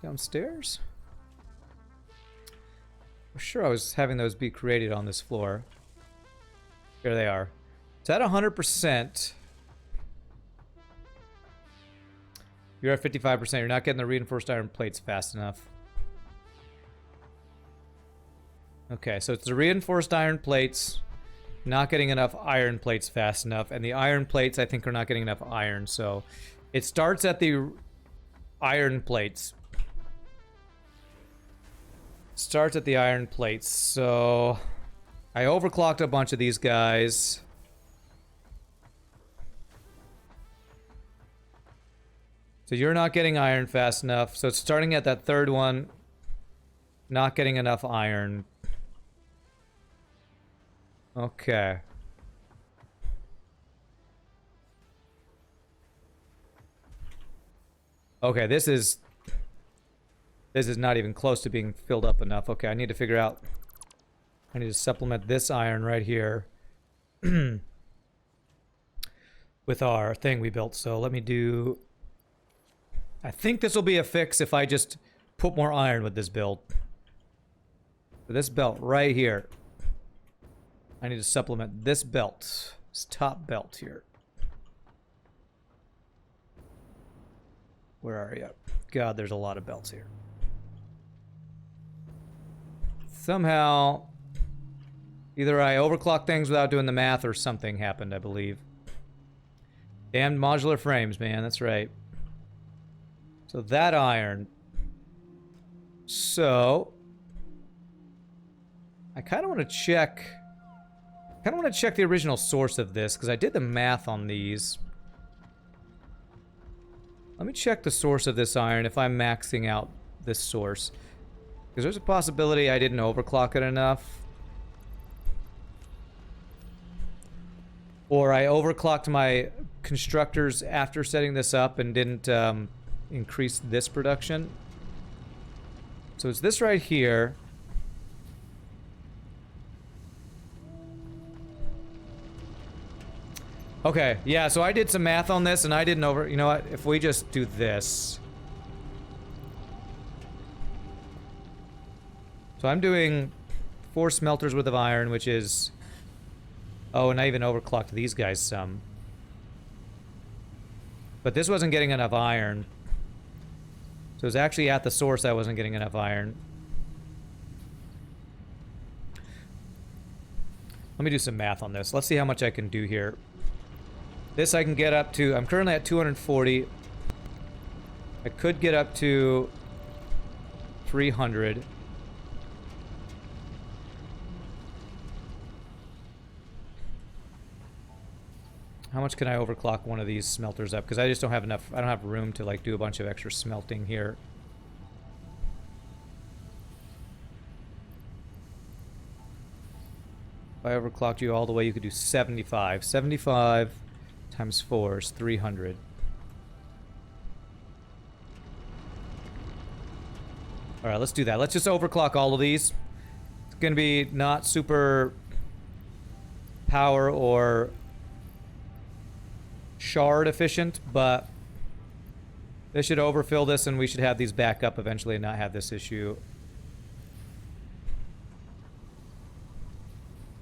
A: downstairs? I'm sure I was having those be created on this floor. Here they are. It's at 100%. You're at 55%. You're not getting the reinforced iron plates fast enough. Okay, so it's the reinforced iron plates. Not getting enough iron plates fast enough. And the iron plates, I think, are not getting enough iron. So it starts at the iron plates. Starts at the iron plates. So I overclocked a bunch of these guys. So you're not getting iron fast enough. So it's starting at that third one. Not getting enough iron. Okay. Okay, this is not even close to being filled up enough. Okay, I need to figure out... I need to supplement this iron right here. With our thing we built. So let me do... I think this will be a fix if I just put more iron with this build. For this belt right here, I need to supplement this belt. This top belt here. Where are you? God, there's a lot of belts here. Somehow, either I overclocked things without doing the math or something happened, I believe. Damned modular frames, man. That's right. So that iron. So I kind of want to check. The original source of this because I did the math on these. Let me check the source of this iron if I'm maxing out this source. Because there's a possibility I didn't overclock it enough. Or I overclocked my constructors after setting this up and didn't increase this production. So it's this right here. Okay, yeah, so I did some math on this and I didn't over... You know what? If we just do this... So I'm doing 4 smelters worth of iron, which is... Oh, and I even overclocked these guys some. But this wasn't getting enough iron. So it was actually at the source I wasn't getting enough iron. Let me do some math on this. Let's see how much I can do here. This I can get up to... I'm currently at 240. I could get up to 300. How much can I overclock one of these smelters up? Because I just don't have enough... I don't have room to, like, do a bunch of extra smelting here. If I overclocked you all the way, you could do 75. 75 times 4 is 300. Alright, let's do that. Let's just overclock all of these. It's going to be not super power or shard efficient, but this should overfill this and we should have these back up eventually and not have this issue.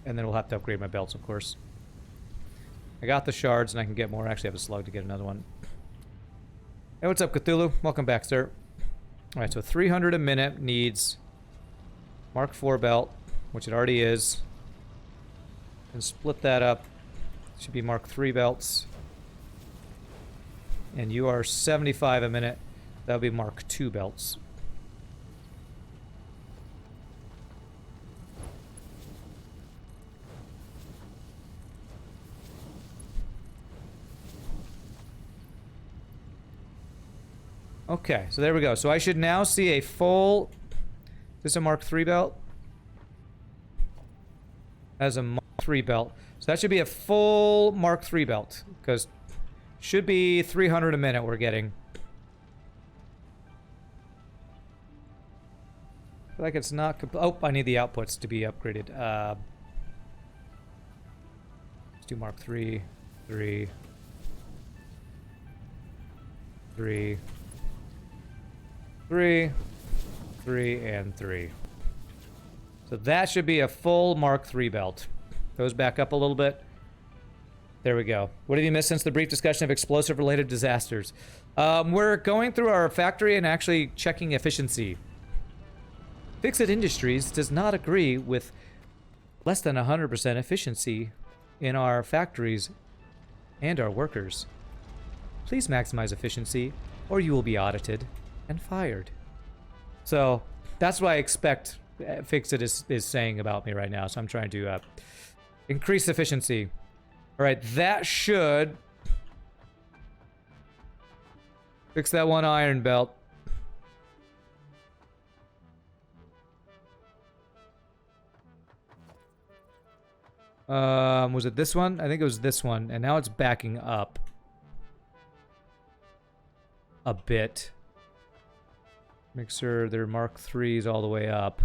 A: And then we'll have to upgrade my belts, of course. I got the shards and I can get more. I actually have a slug to get another one. Hey, what's up, Cthulhu? Welcome back, sir. Alright, so 300 a minute needs Mark IV belt, which it already is. And split that up. Should be Mark III belts. And you are 75 a minute. That would be Mark II belts. Okay, so there we go. So I should now see a full... Is this a Mark III belt? As a Mark III belt. So that should be a full Mark III belt. Because should be 300 a minute we're getting. I feel like it's not... Oh, I need the outputs to be upgraded. Let's do Mark III, 3, 3... 3, 3, and 3. So that should be a full Mark III belt. Goes back up a little bit. There we go. What have you missed since the brief discussion of explosive-related disasters? We're going through our factory and actually checking efficiency. Fixit Industries does not agree with less than 100% efficiency in our factories and our workers. Please maximize efficiency, or you will be audited and fired. So that's what I expect Fixit is saying about me right now. So I'm trying to increase efficiency. All right, that should fix that one iron belt. Was it this one? I think it was this one, and now it's backing up a bit. Make sure they're Mark IIIs all the way up.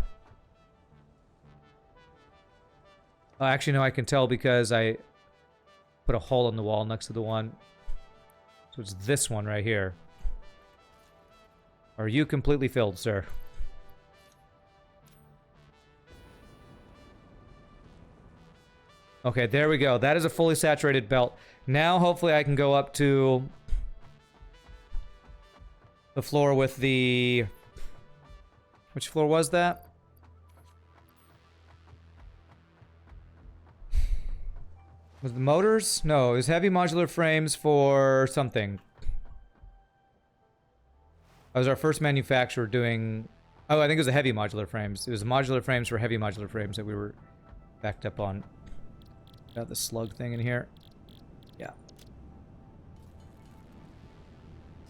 A: Oh, actually, no, I can tell because I put a hole in the wall next to the one. So it's this one right here. Are you completely filled, sir? Okay, there we go. That is a fully saturated belt. Now, hopefully, I can go up to the floor with the... Which floor was that? Was the motors? No, it was heavy modular frames for something. That was our first manufacturer doing... Oh, I think it was the heavy modular frames. It was modular frames for heavy modular frames that we were backed up on. Got the slug thing in here. Yeah.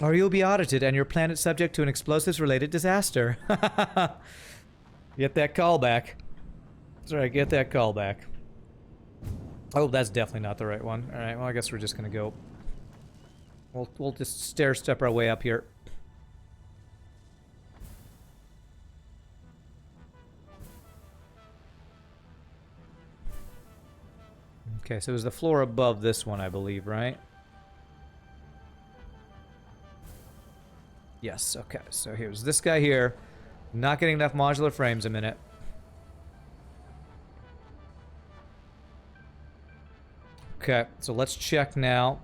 A: Or you'll be audited and your planet subject to an explosives-related disaster. Get that callback. That's right, get that callback. Oh, that's definitely not the right one. Alright, well, I guess we're just gonna go... We'll just stair-step our way up here. Okay, so it was the floor above this one, I believe, right? Yes, okay. So here's this guy here. Not getting enough modular frames a minute. Okay, so let's check now.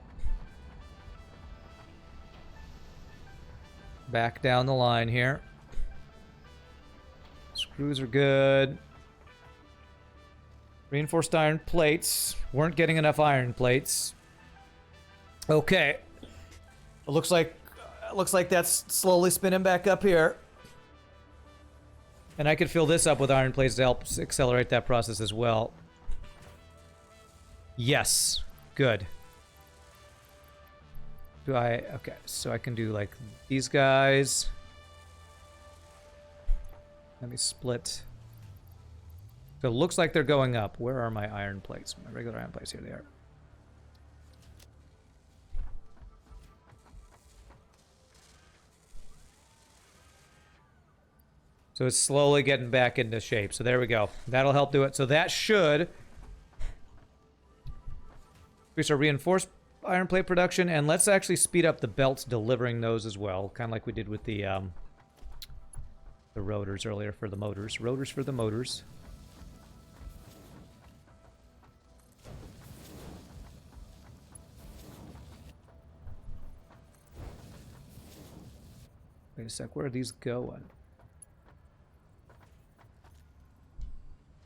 A: Back down the line here. Screws are good. Reinforced iron plates. Weren't getting enough iron plates. Okay. It looks like that's slowly spinning back up here. And I could fill this up with iron plates to help accelerate that process as well. Yes. Good. Okay, so I can do like these guys. Let me split. So it looks like they're going up. Where are my iron plates? My regular iron plates. Here they are. So it's slowly getting back into shape. So there we go. That'll help do it. So that should increase our reinforced iron plate production. And let's actually speed up the belts delivering those as well. Kind of like we did with the rotors earlier for the motors. Rotors for the motors. Wait a sec, where are these going?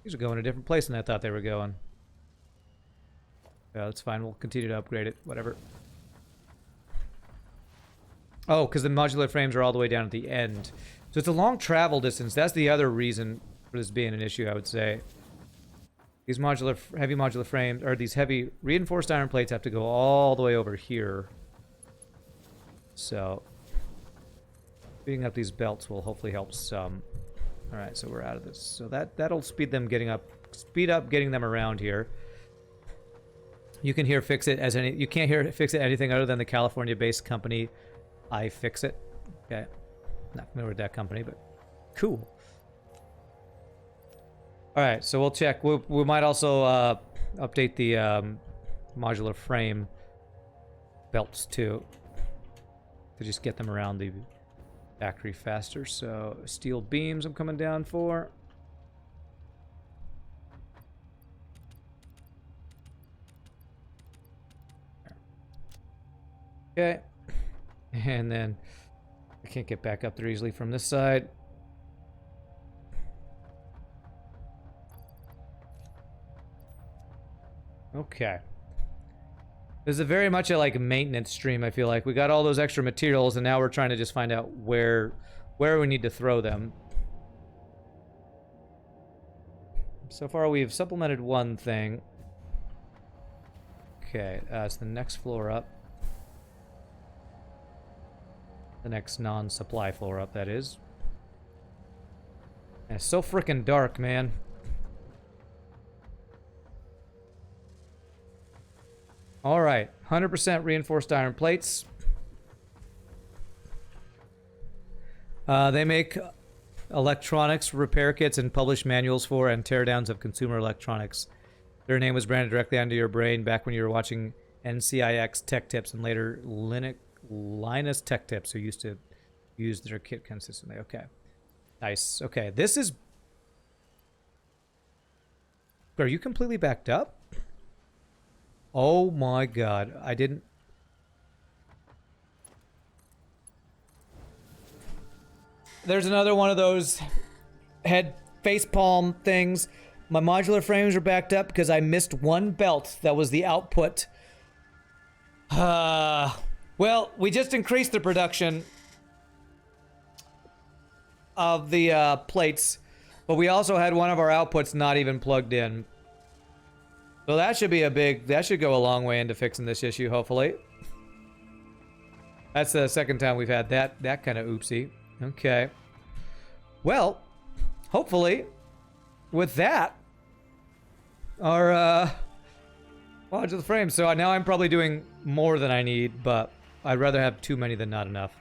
A: These are going a different place than I thought they were going. Yeah, that's fine. We'll continue to upgrade it. Whatever. Oh, because the modular frames are all the way down at the end. So it's a long travel distance. That's the other reason for this being an issue, I would say. These heavy modular frames, or these heavy reinforced iron plates have to go all the way over here. So... speeding up these belts will hopefully help some. All right, so we're out of this. So that'll speed up getting them around here. You can hear fix it as any. You can't hear fix it anything other than the California-based company iFixit. Okay, not familiar with that company, but cool. All right, so we'll check. We might also update the modular frame belts too to just get them around the factory faster. So steel beams I'm coming down for. Okay. And then I can't get back up there easily from this side. Okay. This is very much a like maintenance stream, I feel like. We got all those extra materials and now we're trying to just find out where we need to throw them. So far we've supplemented one thing. Okay, it's the next floor up. The next non-supply floor up, that is. And it's so freaking dark, man. Alright, 100% reinforced iron plates. They make electronics repair kits and publish manuals for and teardowns of consumer electronics. Their name was branded directly onto your brain back when you were watching NCIX Tech Tips and later Linus Tech Tips, who used to Use their kit consistently. Okay. Nice. Okay, this is... Are you completely backed up? Oh my god. I didn't... There's another one of those head facepalm things. My modular frames are backed up because I missed one belt that was the output. Well, we just increased the production of the plates, but we also had one of our outputs not even plugged in. So that should be a big... That should go a long way into fixing this issue, hopefully. That's the second time we've had that kind of oopsie. Okay. Well, hopefully, with that, our modular frames. So now I'm probably doing more than I need, but I'd rather have too many than not enough.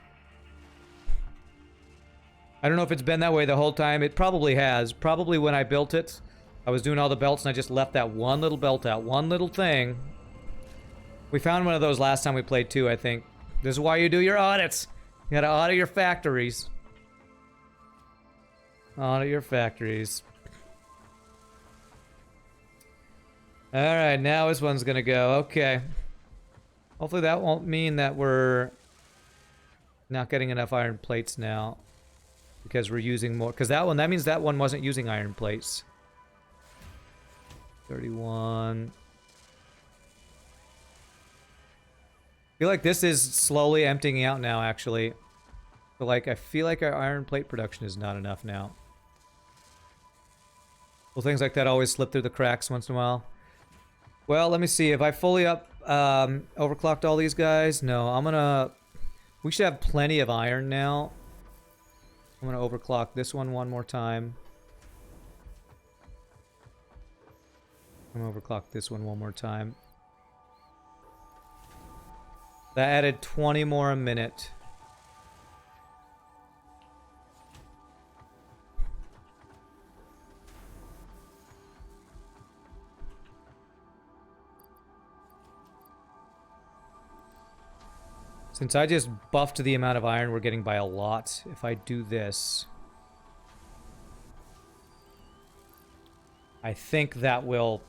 A: I don't know if it's been that way the whole time. It probably has. Probably when I built it, I was doing all the belts and I just left that one little belt out. One little thing. We found one of those last time we played too, I think. This is why you do your audits. You gotta audit your factories. Audit your factories. Alright, now this one's gonna go. Okay. Hopefully that won't mean that we're not getting enough iron plates now. Because we're using more. Because that means that one wasn't using iron plates. 31. I feel like this is slowly emptying out now, actually. But like, I feel like our iron plate production is not enough now. Well, things like that always slip through the cracks once in a while. Well, let me see. If I fully overclocked all these guys? No, I'm gonna... We should have plenty of iron now. I'm gonna overclock this one more time. I'm gonna overclock this one more time. That added 20 more a minute. Since I just buffed the amount of iron we're getting by a lot, if I do this, I think that will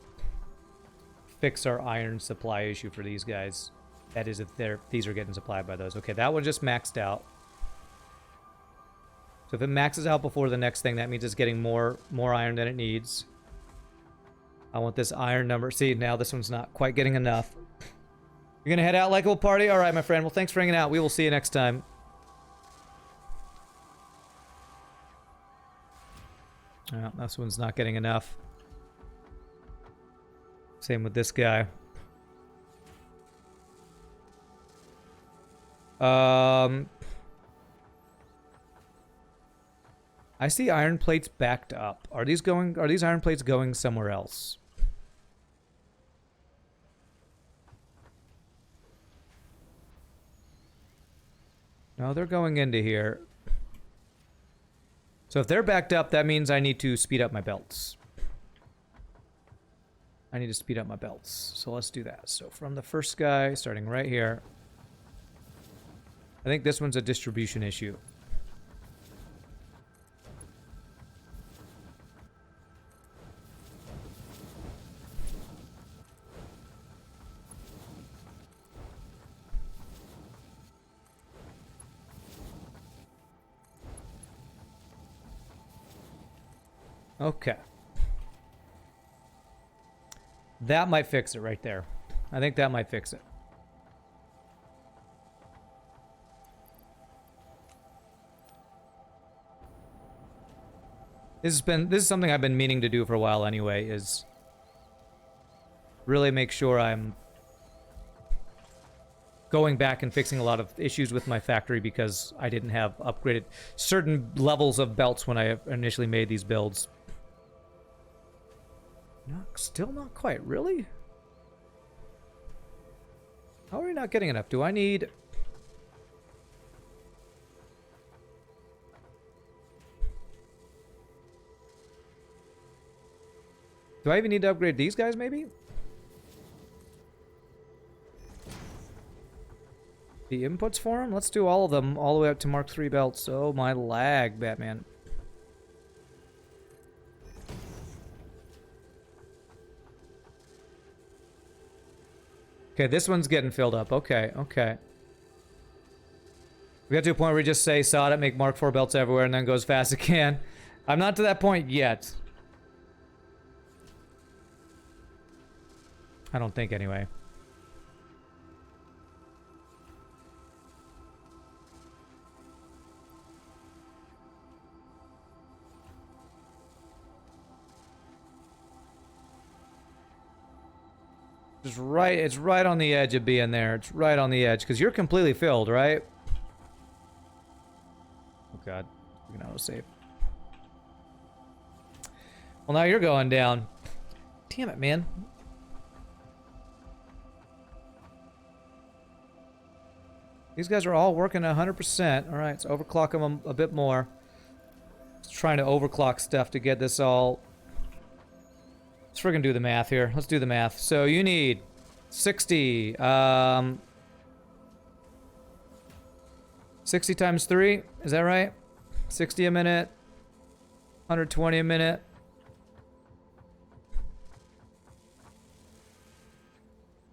A: fix our iron supply issue for these guys. That is, if these are getting supplied by those. Okay, that one just maxed out. So if it maxes out before the next thing, that means it's getting more iron than it needs. I want this iron number. See, now this one's not quite getting enough. You're gonna head out like a party? Alright, my friend. Well, thanks for hanging out. We will see you next time. Oh, this one's not getting enough. Same with this guy. I see iron plates backed up. Are these iron plates going somewhere else? No, they're going into here. So if they're backed up, that means I need to speed up my belts. I need to speed up my belts. So let's do that. So from the first guy, starting right here. I think this one's a distribution issue. Okay. That might fix it right there. I think that might fix it. This is something I've been meaning to do for a while anyway, is really make sure I'm going back and fixing a lot of issues with my factory because I didn't have upgraded certain levels of belts when I initially made these builds. Still not quite, really? How are we not getting enough? Do I need... Do I even need to upgrade these guys, maybe? The inputs for them? Let's do all of them, all the way up to Mark 3 belts. Oh, my lag, Batman. Okay, this one's getting filled up. Okay, okay. We got to a point where we just say, sod it, make Mark 4 belts everywhere, and then go as fast as it can. I'm not to that point yet. I don't think, anyway. Just right, it's right on the edge of being there. It's right on the edge, because you're completely filled, right? Oh god, we can auto-save. Well, now you're going down. Damn it, man. These guys are all working 100%. Alright, let's overclock them a bit more. Just trying to overclock stuff to get this all... Let's friggin' do the math here. Let's do the math. So you need 60. 60 times 3. Is that right? 60 a minute. 120 a minute.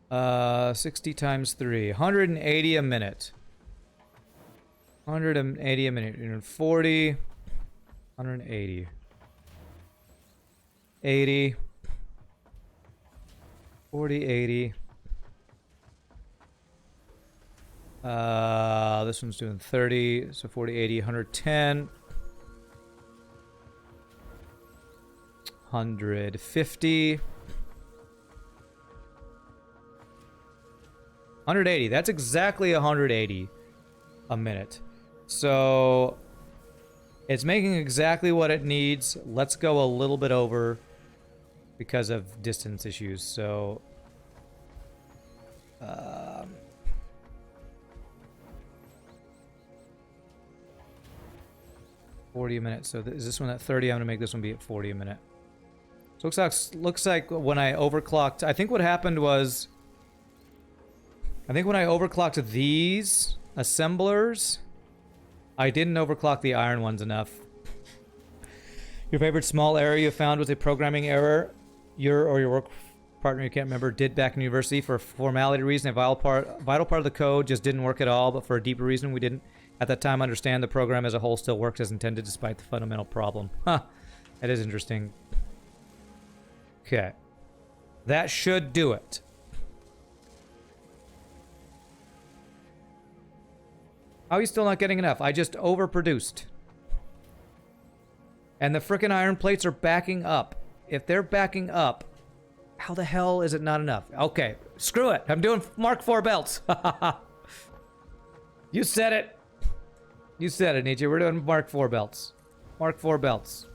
A: Uh, 60 times 3. 180 a minute. 180 a minute. 140. 180. 80. 40, 80. This one's doing 30, so 40, 80, 110. 150. 180. That's exactly 180 a minute. So it's making exactly what it needs. Let's go a little bit over because of distance issues. So 40 a minute. So is this one at 30? I'm gonna make this one be at 40 a minute. So looks like when I overclocked, I think what happened was, I think when I overclocked these assemblers, I didn't overclock the iron ones enough. Your favorite small error you found was a programming error your or your work partner, you can't remember, did back in university. For a formality reason, a vital part of the code just didn't work at all, but for a deeper reason, we didn't at that time understand the program as a whole still works as intended despite the fundamental problem. Huh. That is interesting. Okay. That should do it. How are you still not getting enough? I just overproduced. And the frickin' iron plates are backing up. If they're backing up, how the hell is it not enough? Okay, screw it. I'm doing Mark 4 belts. You said it. You said it, Nietzsche. We're doing Mark 4 belts. Mark 4 belts.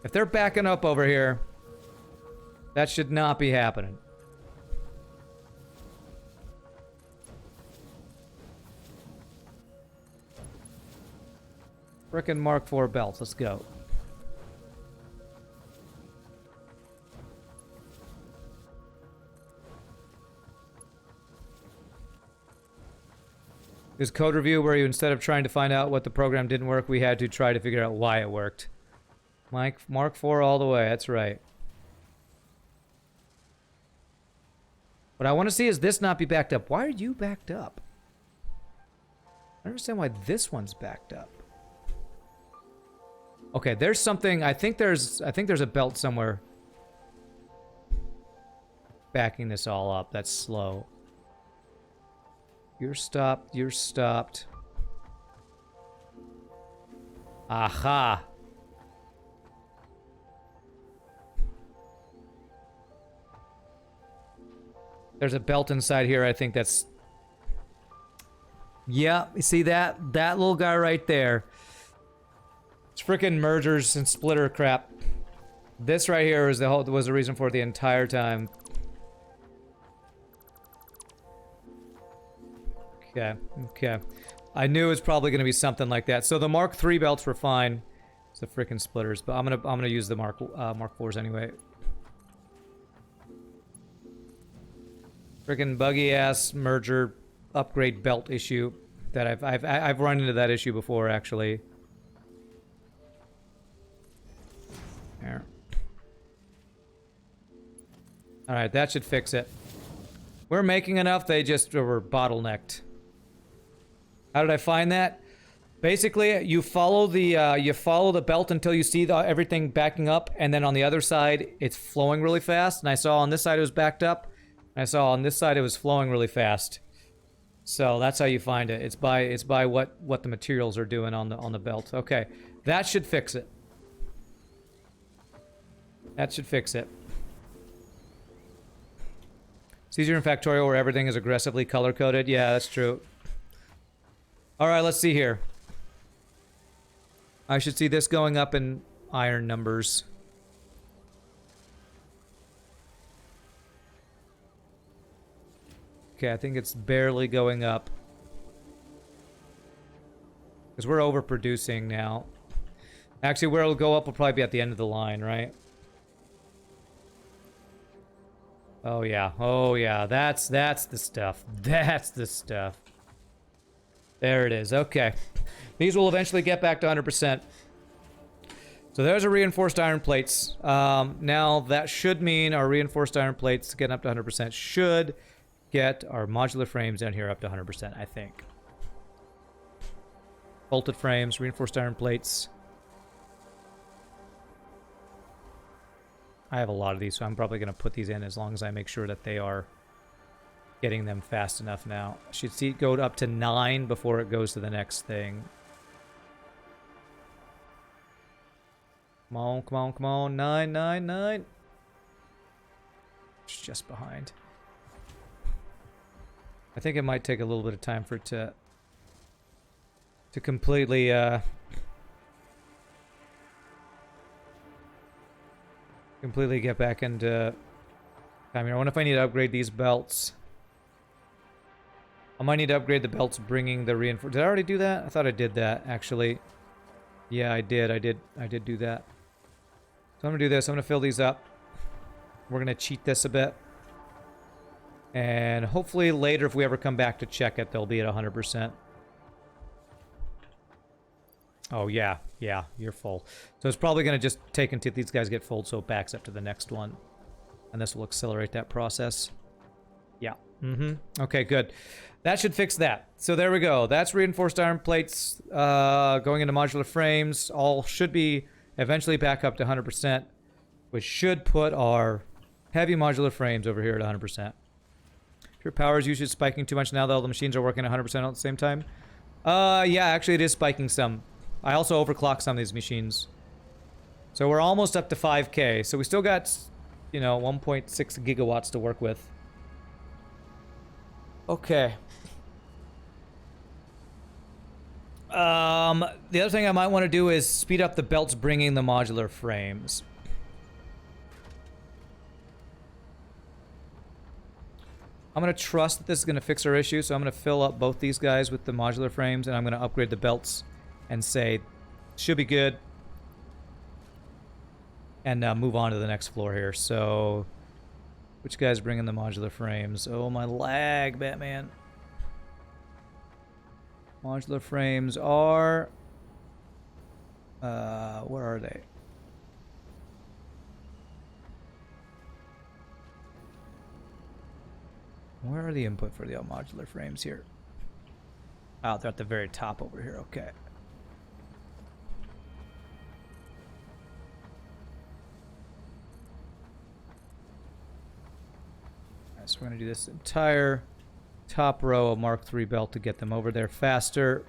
A: If they're backing up over here, that should not be happening. Frickin' Mark 4 belts. Let's go. This code review where you, instead of trying to find out what the program didn't work, we had to try to figure out why it worked. Mark 4 all the way. That's right. What I want to see is this not be backed up. Why are you backed up? I don't understand why this one's backed up. Okay, there's something. I think there's a belt somewhere backing this all up. That's slow. You're stopped. You're stopped. Aha. There's a belt inside here. I think that's... Yeah, you see that? That little guy right there. It's freaking mergers and splitter crap. This right here was the reason for it the entire time. Okay, okay. I knew it was probably going to be something like that. So the Mark 3 belts were fine. It's the freaking splitters, but I'm gonna use the Mark 4s anyway. Freaking buggy ass merger upgrade belt issue that I've run into that issue before, actually. There. All right, that should fix it. We're making enough. They just were bottlenecked. How did I find that? Basically, you follow the belt until you see everything backing up, and then on the other side, it's flowing really fast. And I saw on this side it was backed up, and I saw on this side it was flowing really fast. So that's how you find it. It's by what the materials are doing on the belt. Okay, that should fix it. That should fix it. It's easier in Factorial where everything is aggressively color-coded. Yeah, that's true. All right, let's see here. I should see this going up in iron numbers. Okay, I think it's barely going up. Because we're overproducing now. Actually, where it'll go up will probably be at the end of the line, right? Oh yeah, oh yeah, that's the stuff. That's the stuff. There it is, okay. These will eventually get back to 100%. So there's our reinforced iron plates. Now that should mean our reinforced iron plates getting up to 100% should get our modular frames down here up to 100%, I think. Bolted frames, reinforced iron plates. I have a lot of these, so I'm probably going to put these in as long as I make sure that they are getting them fast enough now. I should see it go up to 9 before it goes to the next thing. Come on, come on, come on. 9, 9, 9. It's just behind. I think it might take a little bit of time for it to completely completely get back into time here. I wonder if I need to upgrade these belts. I might need to upgrade the belts bringing the reinforcement. Did I already do that? I thought I did that, actually. Yeah, I did. I did do that. So I'm going to do this. I'm going to fill these up. We're going to cheat this a bit. And hopefully later, if we ever come back to check it, they'll be at 100%. Oh, yeah. Yeah, you're full. So it's probably going to just take until these guys get full so it backs up to the next one. And this will accelerate that process. Yeah. Okay, good. That should fix that. So there we go. That's reinforced iron plates going into modular frames. All should be eventually back up to 100%, which should put our heavy modular frames over here at 100%. Pure power is usually spiking too much now, though. The machines are working 100% at the same time. Yeah, actually it is spiking some. I also overclock some of these machines. So we're almost up to 5K. So we still got, you know, 1.6 gigawatts to work with. Okay. The other thing I might want to do is speed up the belts bringing the modular frames. I'm going to trust that this is going to fix our issue, so I'm going to fill up both these guys with the modular frames, and I'm going to upgrade the belts and say, should be good. And move on to the next floor here. So, which guy's bringing the modular frames? Oh, my lag, Batman. Modular frames are... where are they? Where are the input for the modular frames here? Oh, they're at the very top over here. Okay. Alright, so we're going to do this entire top row of Mark III belt to get them over there faster.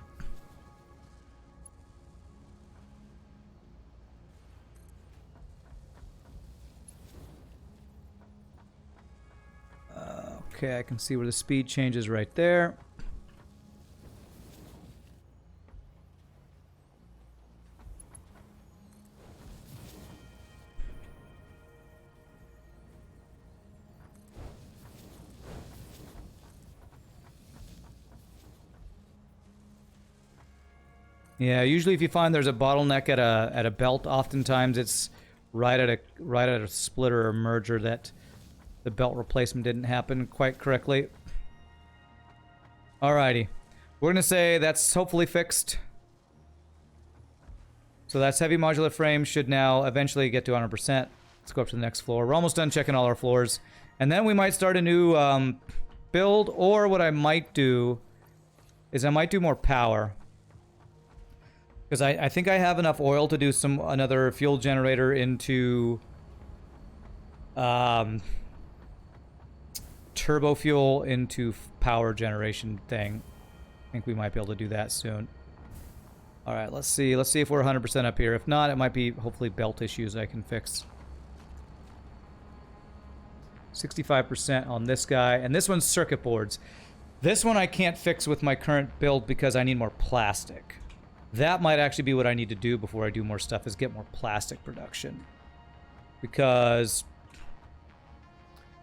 A: Okay, I can see where the speed changes right there. Yeah, usually if you find there's a bottleneck at a belt, oftentimes it's right at a splitter or merger that the belt replacement didn't happen quite correctly. Alrighty. We're gonna say that's hopefully fixed. So that's heavy modular frame should now eventually get to 100%. Let's go up to the next floor. We're almost done checking all our floors. And then we might start a new build, or what I might do is I might do more power. Because I think I have enough oil to do another fuel generator into turbo fuel into power generation thing. I think we might be able to do that soon. All right, let's see. Let's see if we're 100% up here. If not, it might be hopefully belt issues I can fix. 65% on this guy. And this one's circuit boards. This one I can't fix with my current build because I need more plastic. That might actually be what I need to do before I do more stuff, is get more plastic production. Because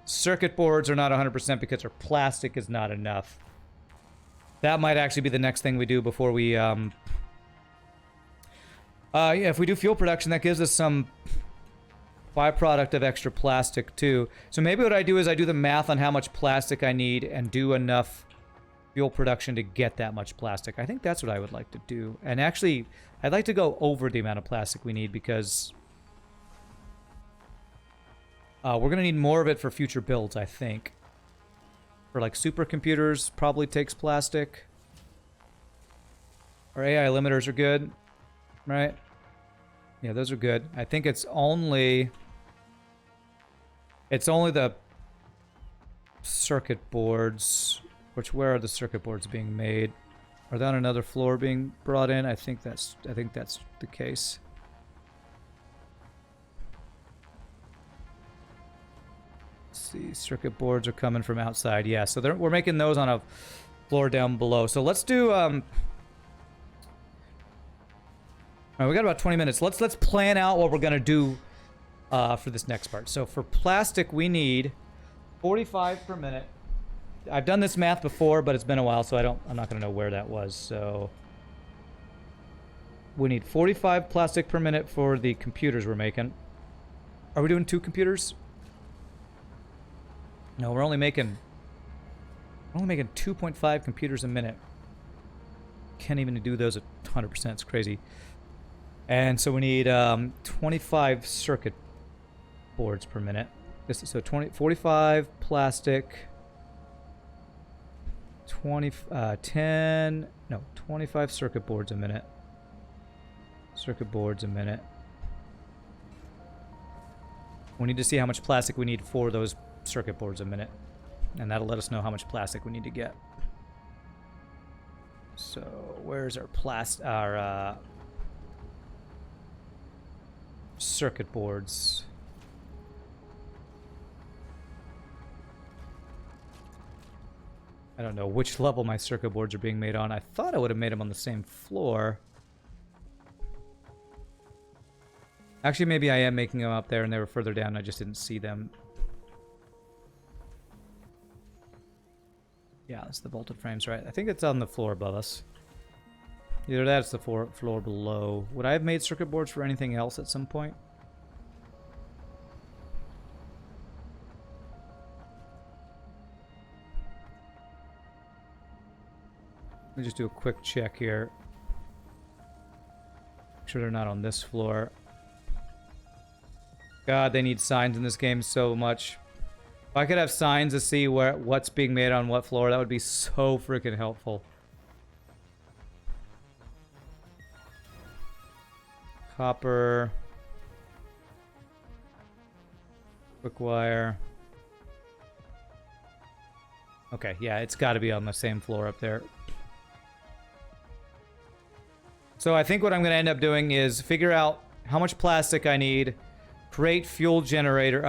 A: circuit boards are not 100% because our plastic is not enough. That might actually be the next thing we do before we... yeah, if we do fuel production, that gives us some byproduct of extra plastic too. So maybe what I do is I do the math on how much plastic I need and do enough fuel production to get that much plastic. I think that's what I would like to do. And actually, I'd like to go over the amount of plastic we need because we're going to need more of it for future builds, I think. For like supercomputers, probably takes plastic. Our AI limiters are good, right? Yeah, those are good. I think it's only the circuit boards. Where are the circuit boards being made? Are they on another floor being brought in? I think that's the case. Let's see, circuit boards are coming from outside. Yeah, so we're making those on a floor down below. So let's do all right, we got about 20 minutes. Let's plan out what we're gonna do for this next part. So for plastic, we need 45 per minute. I've done this math before, but it's been a while, so I'm not gonna know where that was. So we need 45 plastic per minute for the computers we're making. Are we doing 2 computers? No, we're only making 2.5 computers a minute. Can't even do those at 100%. It's crazy. And so we need 25 circuit boards per minute. So 45 plastic. 25 circuit boards a minute. Circuit boards a minute. We need to see how much plastic we need for those circuit boards a minute. And that'll let us know how much plastic we need to get. So, where's our circuit boards? I don't know which level my circuit boards are being made on. I thought I would have made them on the same floor. Actually, maybe I am making them up there and they were further down and I just didn't see them. Yeah, that's the bolted frames, right? I think it's on the floor above us. Either that's the floor below. Would I have made circuit boards for anything else at some point? Let me just do a quick check here. Make sure they're not on this floor. God, they need signs in this game so much. If I could have signs to see what's being made on what floor, that would be so freaking helpful. Copper. Quick wire. Okay, yeah, it's got to be on the same floor up there. So I think what I'm going to end up doing is figure out how much plastic I need, create fuel generator,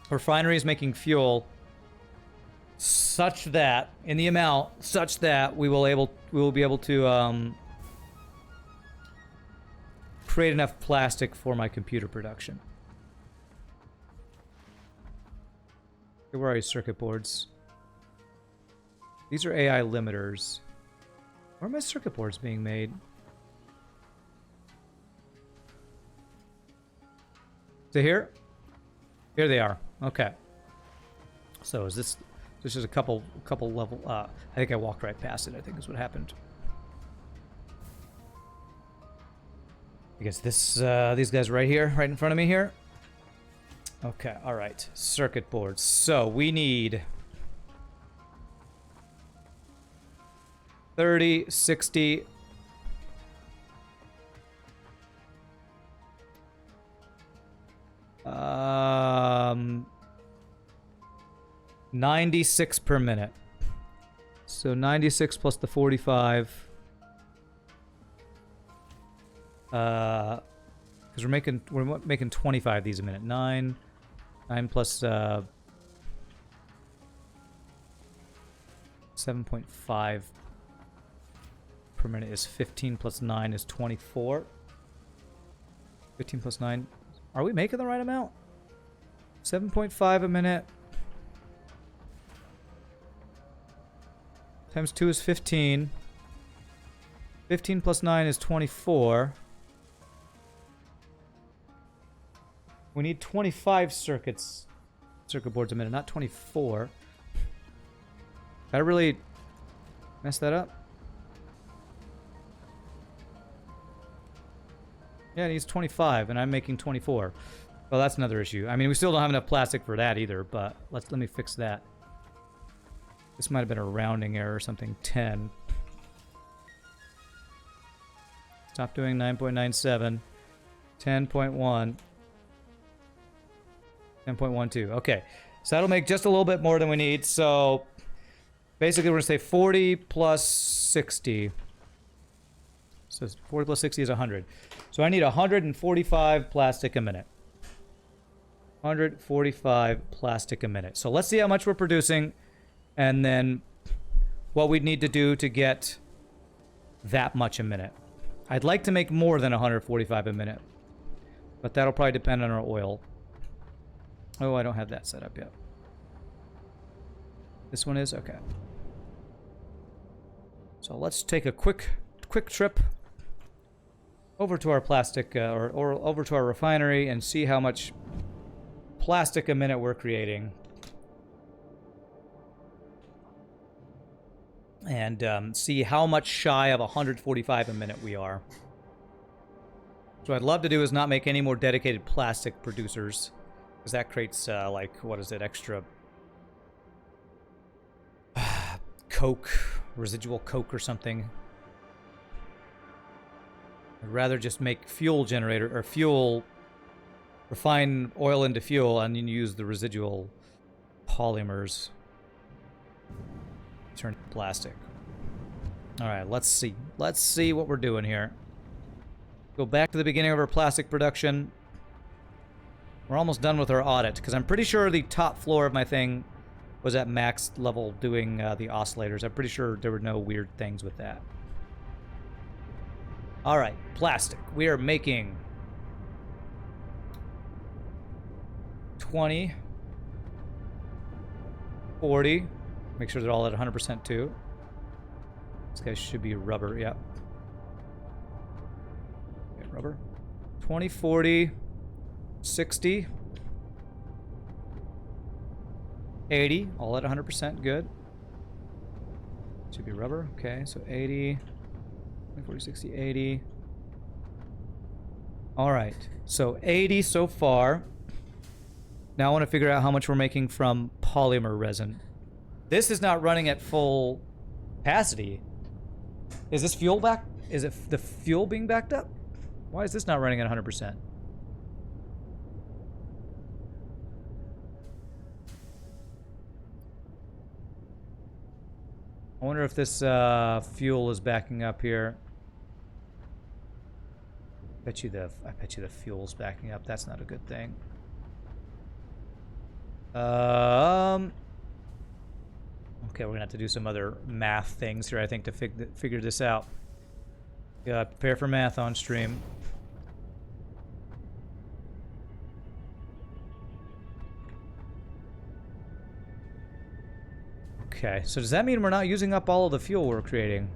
A: refineries making fuel such that, in the amount, such that we will be able to create enough plastic for my computer production. Where are your circuit boards? These are AI limiters. Where are my circuit boards being made? So here? Here they are. Okay. So is this This is a couple level. I think I walked right past it. I think is what happened. I guess this these guys right here, right in front of me here. Okay, all right. Circuit boards. So we need 30, 60. 96 per minute. So 96 plus the 45. Because we're making 25 these a minute. 9 plus 7.5 per minute is 15 plus 9 is 24. 15 plus 9. Are we making the right amount? 7.5 a minute. Times 2 is 15. 15 plus 9 is 24. We need 25 circuit boards a minute, not 24. Did I really mess that up? Yeah, it needs 25, and I'm making 24. Well, that's another issue. I mean, we still don't have enough plastic for that either, but let me fix that. This might have been a rounding error or something. 10. Stop doing 9.97. 10.1. 10.12. Okay. So that'll make just a little bit more than we need. So basically, we're going to say 40 plus 60. So 40 plus 60 is 100. So I need 145 plastic a minute. 145 plastic a minute. So let's see how much we're producing. And then what we'd need to do to get that much a minute. I'd like to make more than 145 a minute. But that'll probably depend on our oil. Oh, I don't have that set up yet. This one is? Okay. So let's take a quick trip over to our plastic, or over to our refinery and see how much plastic a minute we're creating. And see how much shy of 145 a minute we are. So what I'd love to do is not make any more dedicated plastic producers, because that creates, like, what is it, extra coke, residual coke or something. I'd rather just make fuel generator, or fuel, refine oil into fuel, and then use the residual polymers. Turn to plastic. Alright, let's see. Let's see what we're doing here. Go back to the beginning of our plastic production. We're almost done with our audit, because I'm pretty sure the top floor of my thing was at max level doing the oscillators. I'm pretty sure there were no weird things with that. Alright, plastic. We are making 20, 40. Make sure they're all at 100% too. This guy should be rubber, yep. Okay, rubber. 20, 40, 60, 80, all at 100%, good. Should be rubber, okay, so 80, 20, 40, 60, 80. All right, so 80 so far. Now I want to figure out how much we're making from polymer resin. This is not running at full capacity. Is this fuel back? Is it the fuel being backed up? Why is this not running at 100%? I wonder if this fuel is backing up here. I bet you the fuel's backing up. That's not a good thing. Okay, we're gonna have to do some other math things here, I think, to figure this out. Yeah, prepare for math on stream. Okay, so does that mean we're not using up all of the fuel we're creating?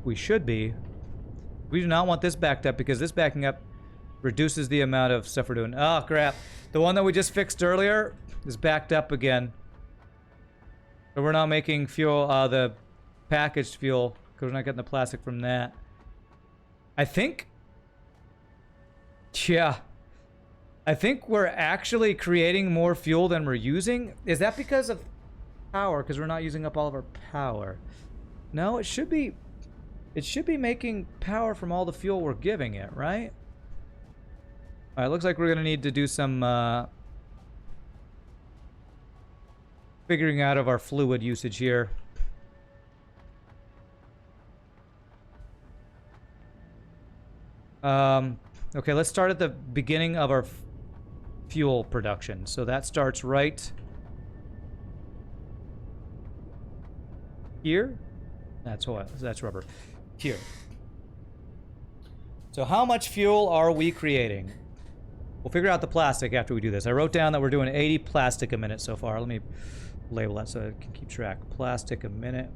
A: We should be. We do not want this backed up, because this backing up reduces the amount of stuff we're doing. Oh, crap. The one that we just fixed earlier is backed up again. So we're not making fuel, the packaged fuel, because we're not getting the plastic from that. I think... Yeah. I think we're actually creating more fuel than we're using. Is that because of power? Because we're not using up all of our power. No, it should be... It should be making power from all the fuel we're giving it, right? Alright, looks like we're going to need to do some figuring out of our fluid usage here. Okay, let's start at the beginning of our fuel production. So that starts right here. That's oil. That's rubber. Here. So how much fuel are we creating? We'll figure out the plastic after we do this. I wrote down that we're doing 80 plastic a minute so far. Let me label that so I can keep track. Plastic a minute.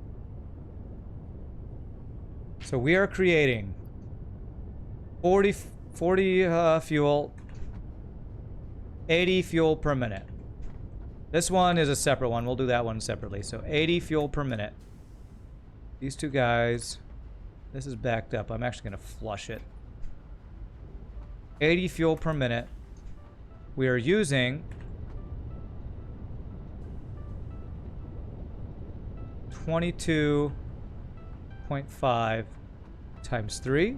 A: So we are creating 40 fuel, 80 fuel per minute. This one is a separate one. We'll do that one separately. So 80 fuel per minute. These two guys. This is backed up. I'm actually going to flush it. 80 fuel per minute. We are using 22.5 times 3.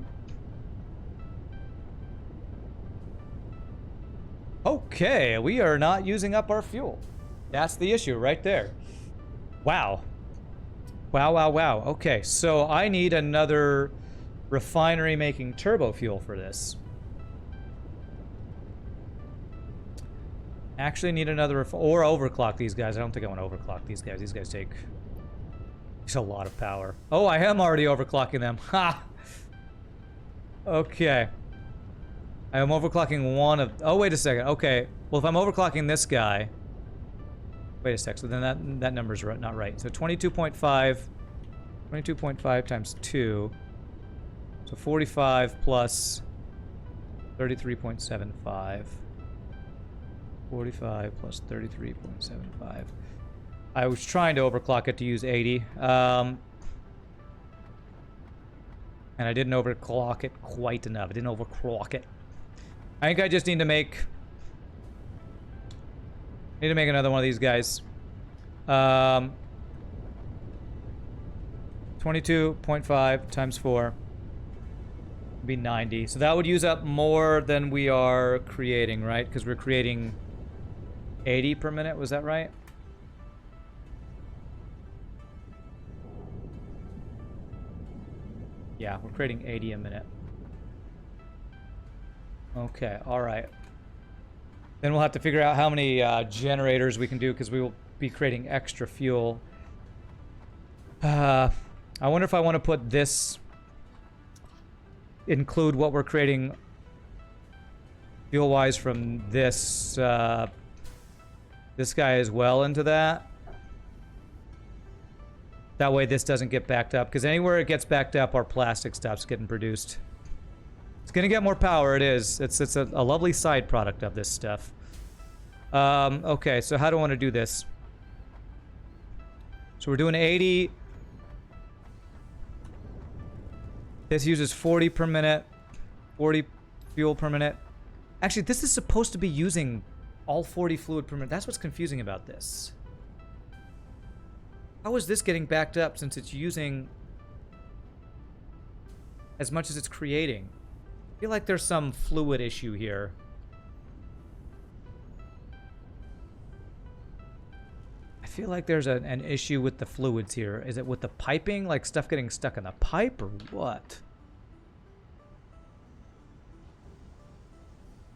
A: Okay, we are not using up our fuel. That's the issue right there. Wow. Wow, wow, wow. Okay, so I need another refinery making turbo fuel for this. Actually need another or overclock these guys. I don't think I want to overclock these guys. These guys take a lot of power. Oh, I am already overclocking them. Ha! Okay. I am overclocking one of... Oh, wait a second. Okay. Well, if I'm overclocking this guy... Wait a sec. So then that number's not right. So 22.5 times 2. So 45 plus 33.75. 45 plus 33.75. I was trying to overclock it to use 80. And I didn't overclock it quite enough. I didn't overclock it. I think I just need to make... another one of these guys. 22.5 times 4 would be 90. So that would use up more than we are creating, right? Because we're creating 80 per minute. Was that right? Yeah, we're creating 80 a minute. Okay, all right. Then we'll have to figure out how many generators we can do because we will be creating extra fuel. I wonder if I want to put this... include what we're creating fuel-wise from this this guy as well into that. That way this doesn't get backed up, because anywhere it gets backed up, our plastic stops getting produced. It's gonna get more power, it is. It's a lovely side product of this stuff. Okay, so how do I want to do this? So we're doing 80. This uses 40 per minute. 40 fuel per minute. Actually, this is supposed to be using all 40 fluid per minute. That's what's confusing about this. How is this getting backed up since it's using as much as it's creating? I feel like there's some fluid issue here. I feel like there's an issue with the fluids here. Is it with the piping? Like stuff getting stuck in the pipe or what?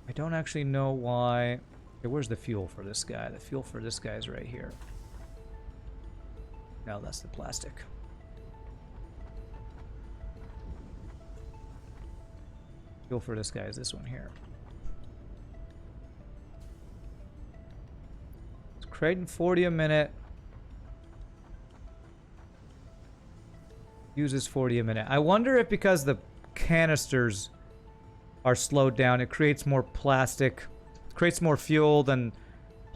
A: I don't actually know why. Okay, where's the fuel for this guy? The fuel for this guy is right here. No, that's the plastic. Fuel for this guy is this one here. It's creating 40 a minute. Uses 40 a minute. I wonder if because the canisters are slowed down, it creates more plastic. It creates more fuel than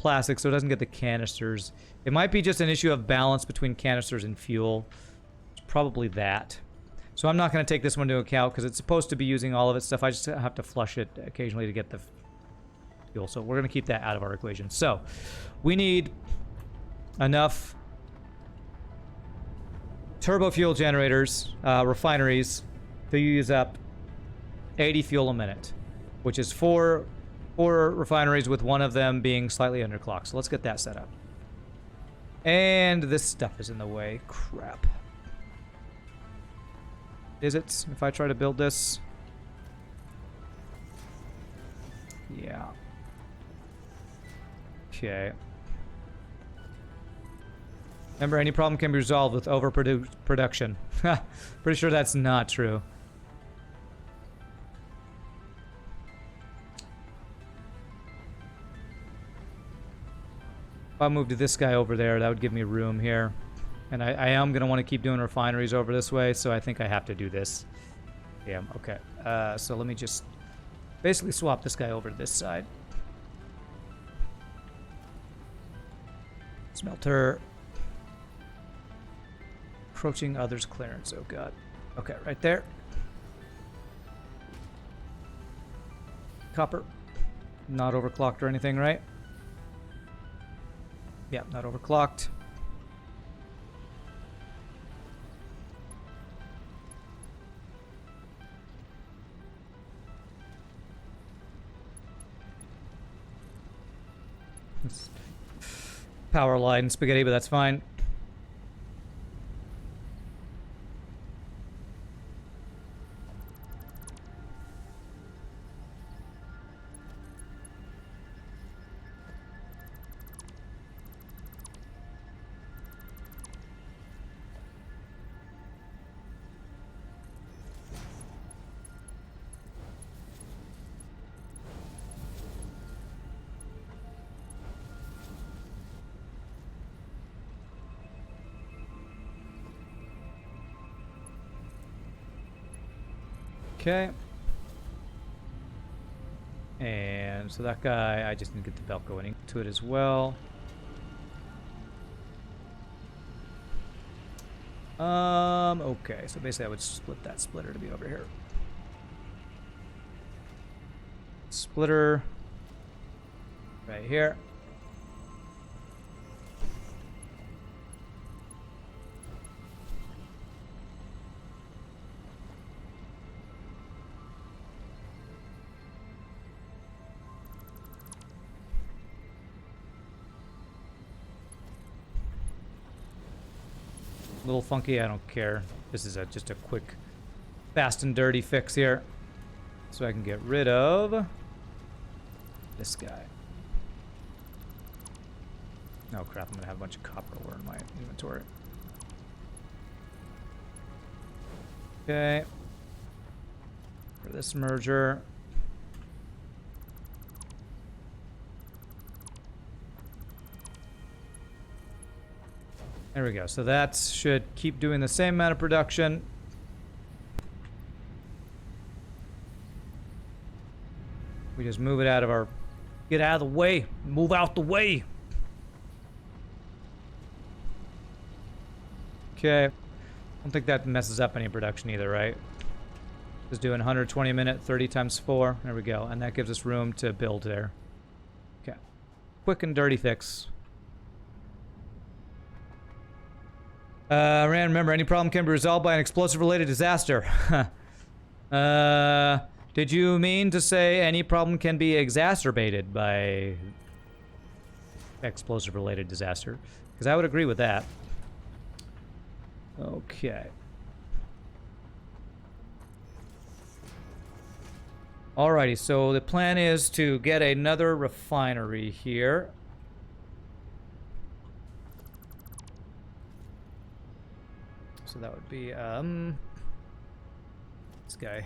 A: plastic so it doesn't get the canisters. It might be just an issue of balance between canisters and fuel. It's probably that. So I'm not going to take this one into account because it's supposed to be using all of its stuff. I just have to flush it occasionally to get the fuel. So we're going to keep that out of our equation. So we need enough turbo fuel generators, refineries, to use up 80 fuel a minute, which is four refineries with one of them being slightly underclocked. So let's get that set up. And this stuff is in the way. Crap. Is it? If I try to build this? Yeah. Okay. Remember, any problem can be resolved with overproduction. Pretty sure that's not true. If I moved this guy over there, that would give me room here. And I am going to want to keep doing refineries over this way, so I think I have to do this. Yeah, okay. So let me just basically swap this guy over to this side. Smelter. Approaching others clearance. Oh god. Okay, right there. Copper. Not overclocked or anything, right? Yeah, not overclocked. It's power line spaghetti, but that's fine. Okay. And so that guy, I just need to get the belt going into it as well. Okay, so basically I would split that splitter to be over here. Splitter right here. A little funky, I don't care. This is just a quick, fast and dirty fix here. So I can get rid of this guy. Oh crap, I'm gonna have a bunch of copper ore in my inventory. Okay. For this merger. There we go. So that should keep doing the same amount of production. We just move it out of our... Get out of the way. Move out the way. Okay. I don't think that messes up any production either, right? Just doing 120 a minute, 30 times 4. There we go. And that gives us room to build there. Okay. Quick and dirty fix. Rand, remember, any problem can be resolved by an explosive-related disaster. Did you mean to say any problem can be exacerbated by explosive-related disaster? Because I would agree with that. Okay. Alrighty, so the plan is to get another refinery here. So that would be this guy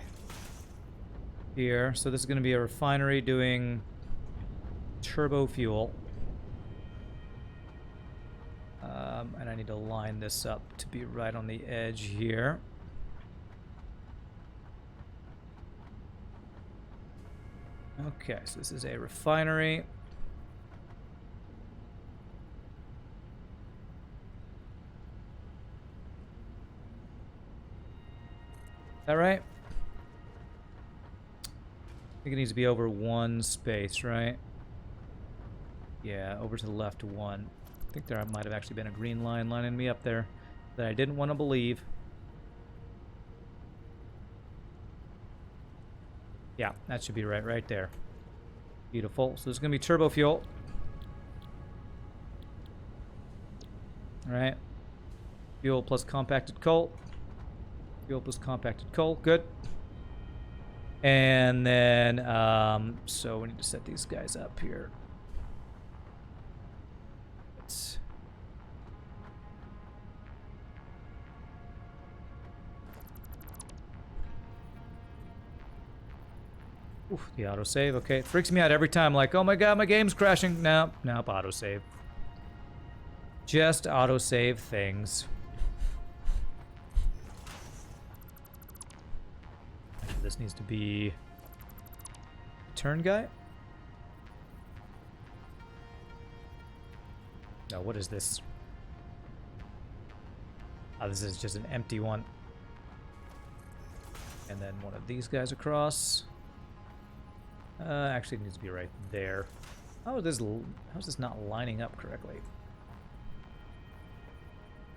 A: here. So this is going to be a refinery doing turbo fuel. And I need to line this up to be right on the edge here. Okay, so this is a refinery. that right? I think it needs to be over one space, right? Yeah, over to the left one. I think there might have actually been a green line lining me up there that I didn't want to believe. Yeah, that should be right there. Beautiful. So this is going to be turbo fuel. All right. Fuel plus compacted coal. Fuel plus compacted coal. Good. And then, so we need to set these guys up here. Let's... Oof, the autosave. Okay, it freaks me out every time. Like, oh my god, my game's crashing. Nope, autosave. Just autosave things. Actually, this needs to be turn guy. No, what is this? Oh, this is just an empty one. And then one of these guys across. Actually, it needs to be right there. How's this not lining up correctly?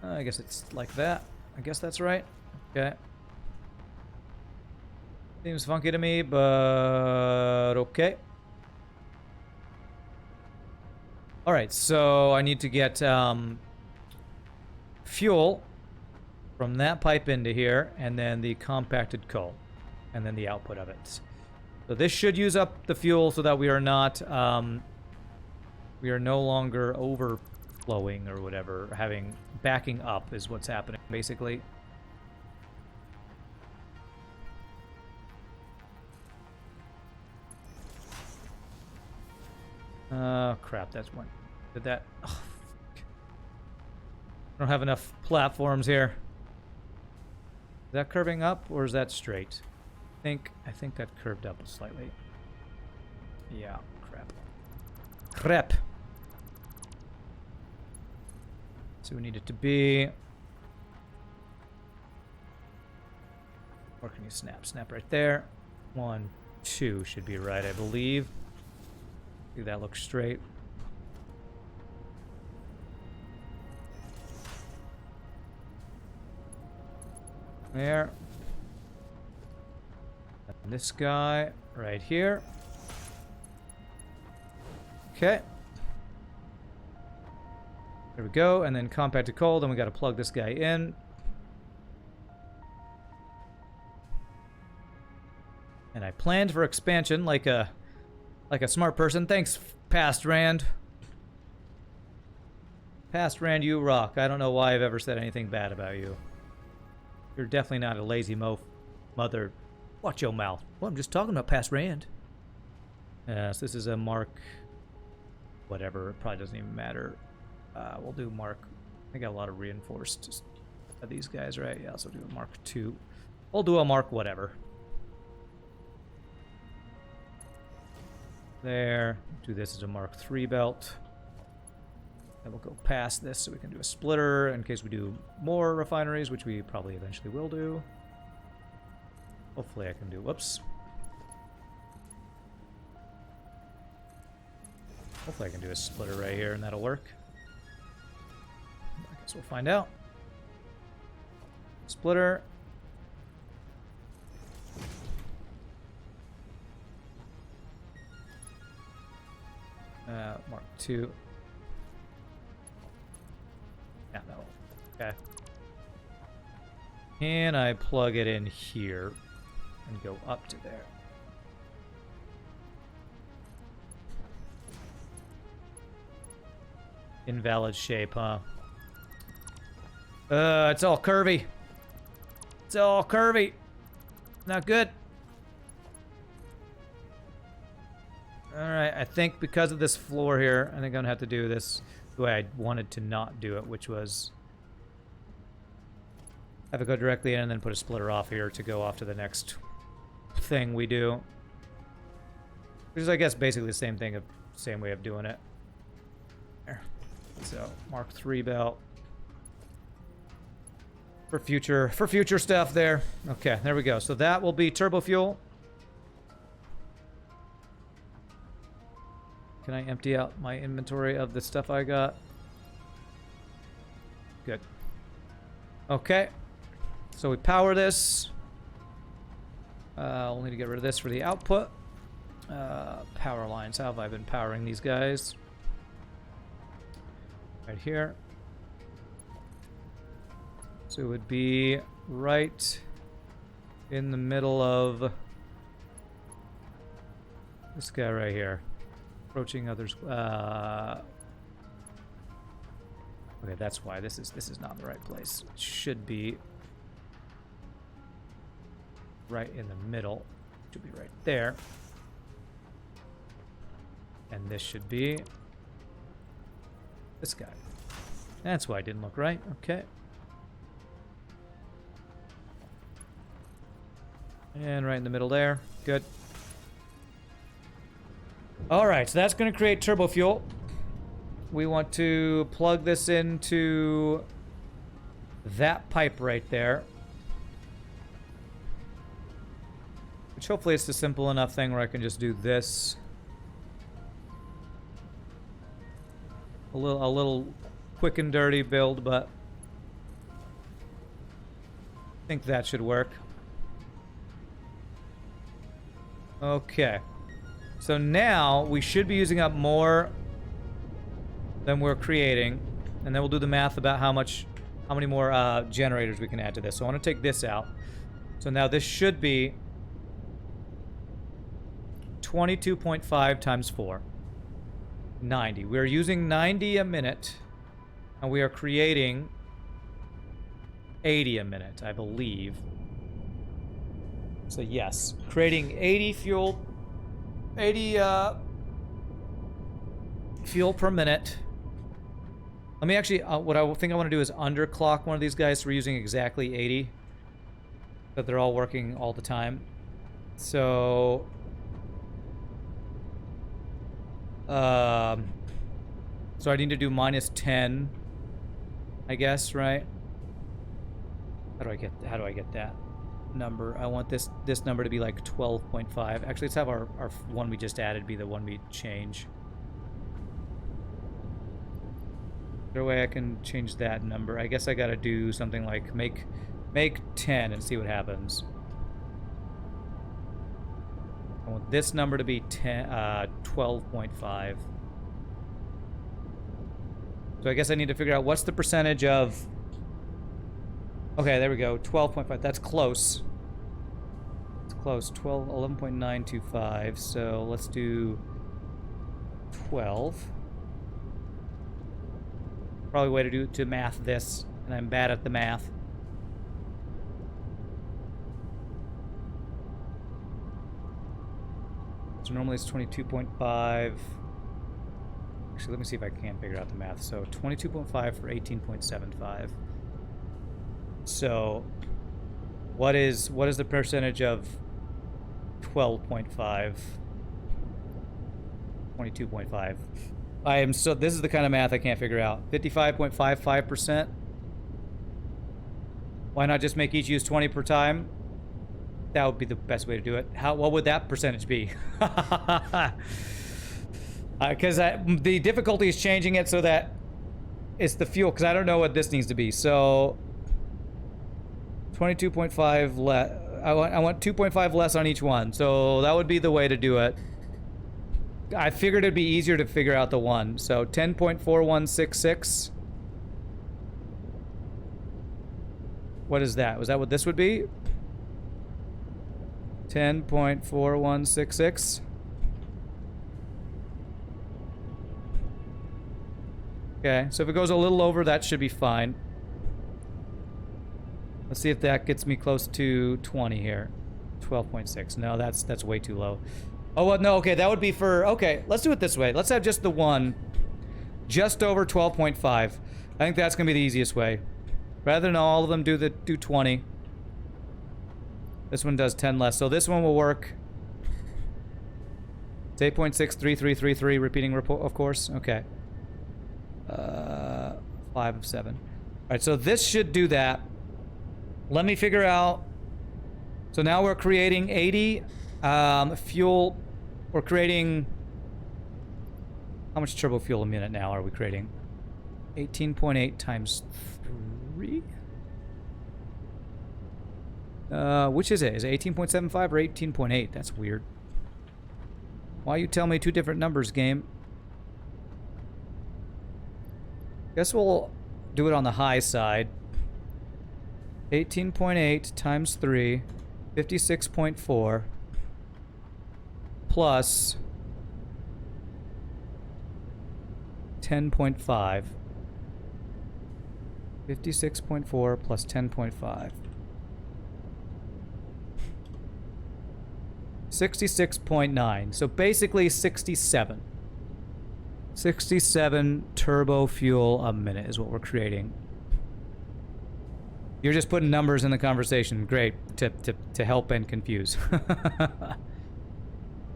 A: I guess it's like that. I guess that's right. Okay. Seems funky to me, but okay. Alright, so I need to get fuel from that pipe into here, and then the compacted coal, and then the output of it. So this should use up the fuel so that we are not, we are no longer overflowing or whatever. Backing up is what's happening, basically. Crap, that's one. Did that? Oh, fuck. I don't have enough platforms here. Is that curving up or is that straight? I think that curved up slightly. Yeah, crap. So we need it to be... Or can you snap? Snap right there. 1, 2 should be right, I believe. See, that looks straight. There. And this guy right here. Okay. There we go. And then compacted coal. Then we got to plug this guy in. And I planned for expansion like a smart person. Thanks, Past Rand. Past Rand, you rock. I don't know why I've ever said anything bad about you. You're definitely not a lazy mother. Watch your mouth. Well, I'm just talking about Past Rand. So this is a Mark... Whatever. It probably doesn't even matter. We'll do Mark... I got a lot of reinforced of these guys, right? Yeah, so do a Mark 2. We'll do a Mark whatever. There. Do this as a Mark 3 belt. Then we'll go past this so we can do a splitter in case we do more refineries, which we probably eventually will do. Hopefully I can do... Whoops. Hopefully I can do a splitter right here and that'll work. I guess we'll find out. Splitter. Mark 2. Yeah, no. Okay. Can I plug it in here and go up to there? Invalid shape, huh? It's all curvy. It's all curvy. Not good. Alright, I think because of this floor here, I think I'm gonna have to do this the way I wanted to not do it, which was have it go directly in and then put a splitter off here to go off to the next thing we do. Which is, I guess, basically the same thing, same way of doing it. There. So, Mark 3 belt. for future stuff there. Okay, there we go. So that will be turbo fuel. Can I empty out my inventory of the stuff I got? Good. Okay. So we power this. We'll need to get rid of this for the output. Power lines. How have I been powering these guys? Right here. So it would be right in the middle of this guy right here. Approaching others. Okay, that's why this is not the right place. It should be right in the middle. It should be right there. And this should be this guy. That's why it didn't look right. Okay. And right in the middle there. Good. Alright, so that's going to create turbo fuel. We want to plug this into that pipe right there. Which hopefully it's a simple enough thing where I can just do this. A little quick and dirty build, but I think that should work. Okay. So now we should be using up more than we're creating, and then we'll do the math about how many more generators we can add to this. So I want to take this out. So now this should be 22.5 times 4. 90. We're using 90 a minute, and we are creating 80 a minute, I believe. So yes, creating 80 fuel per minute. Let me actually, what I think I want to do is underclock one of these guys so we're using exactly 80. That they're all working all the time. So, so I need to do minus 10, I guess, right? How do I get that number? I want this number to be like 12.5. Actually, let's have our one we just added be the one we change. Is there a way I can change that number? I guess I gotta do something like make 10 and see what happens. I want this number to be 12.5. So I guess I need to figure out what's the percentage of... Okay, there we go. 12.5. That's close. It's close. 11.925. So let's do 12. Probably a way to math this, and I'm bad at the math. So normally it's 22.5. Actually, let me see if I can figure out the math. So 22.5 for 18.75. So what is the percentage of 12.5? 22.5. This is the kind of math I can't figure out. 55.55%. Why not just make each use 20 per time? That would be the best way to do it. What would that percentage be? Because the difficulty is changing it so that it's the fuel, because I don't know what this needs to be. So 22.5 less. I want 2.5 less on each one. So that would be the way to do it. I figured it'd be easier to figure out the one. So 10.4166. What is that? Was that what this would be? 10.4166. Okay, so if it goes a little over, that should be fine. Let's see if that gets me close to 20 here. 12.6. No, that's way too low. Oh, well, no, okay, that would be for... Okay, let's do it this way. Let's have just the one just over 12.5. I think that's going to be the easiest way. Rather than all of them do 20. This one does 10 less. So this one will work. It's 8.63333, repeating report, of course. Okay. 5 of 7. Alright, so this should do that. Let me figure out. So now we're creating 80 fuel. We're creating. How much turbo fuel a minute now are we creating? 18.8 times 3? Which is it? Is it 18.75 or 18.8? That's weird. Why you tell me two different numbers, game? Guess we'll do it on the high side. 18.8 times 3, 56.4, plus 10.5. 56.4 plus 10.5. 66.9. So basically 67. 67 turbo fuel a minute is what we're creating. You're just putting numbers in the conversation. Great. To help and confuse.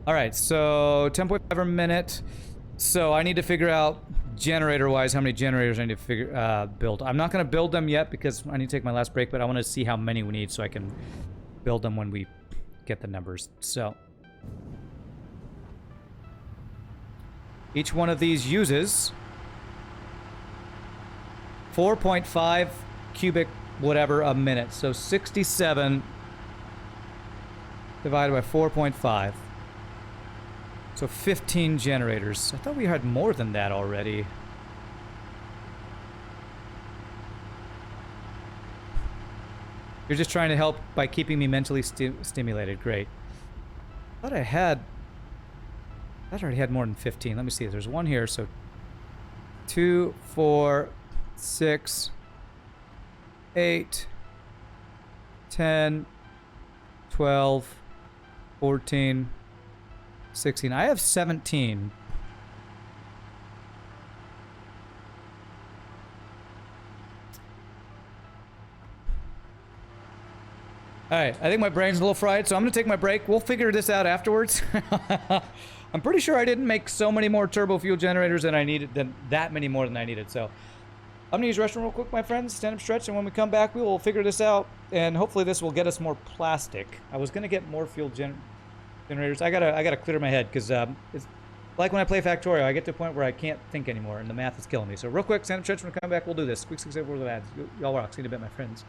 A: Alright, so 10.5 a minute. So I need to figure out, generator-wise, how many generators I need to build. I'm not going to build them yet because I need to take my last break, but I want to see how many we need so I can build them when we get the numbers. So each one of these uses 4.5 cubic whatever a minute. So 67 divided by 4.5. So 15 generators. I thought we had more than that already. You're just trying to help by keeping me mentally stimulated. Great. I thought I already had more than 15. Let me see. There's one here. So 2, 4, 6, 8, 10, 12, 14, 16. I have 17. Alright, I think my brain's a little fried, so I'm going to take my break. We'll figure this out afterwards. I'm pretty sure I didn't make so many more turbo fuel generators than I needed, that many more than I needed. So I'm going to use the restroom real quick, my friends. Stand up, stretch, and when we come back, we will figure this out. And hopefully this will get us more plastic. I was going to get more fuel generators. I gotta clear my head, because it's like when I play Factorio, I get to a point where I can't think anymore, and the math is killing me. So real quick, stand up, stretch, when we come back, we'll do this. Quick 6 words of ads. Y'all rock. See you in a bit, my friends.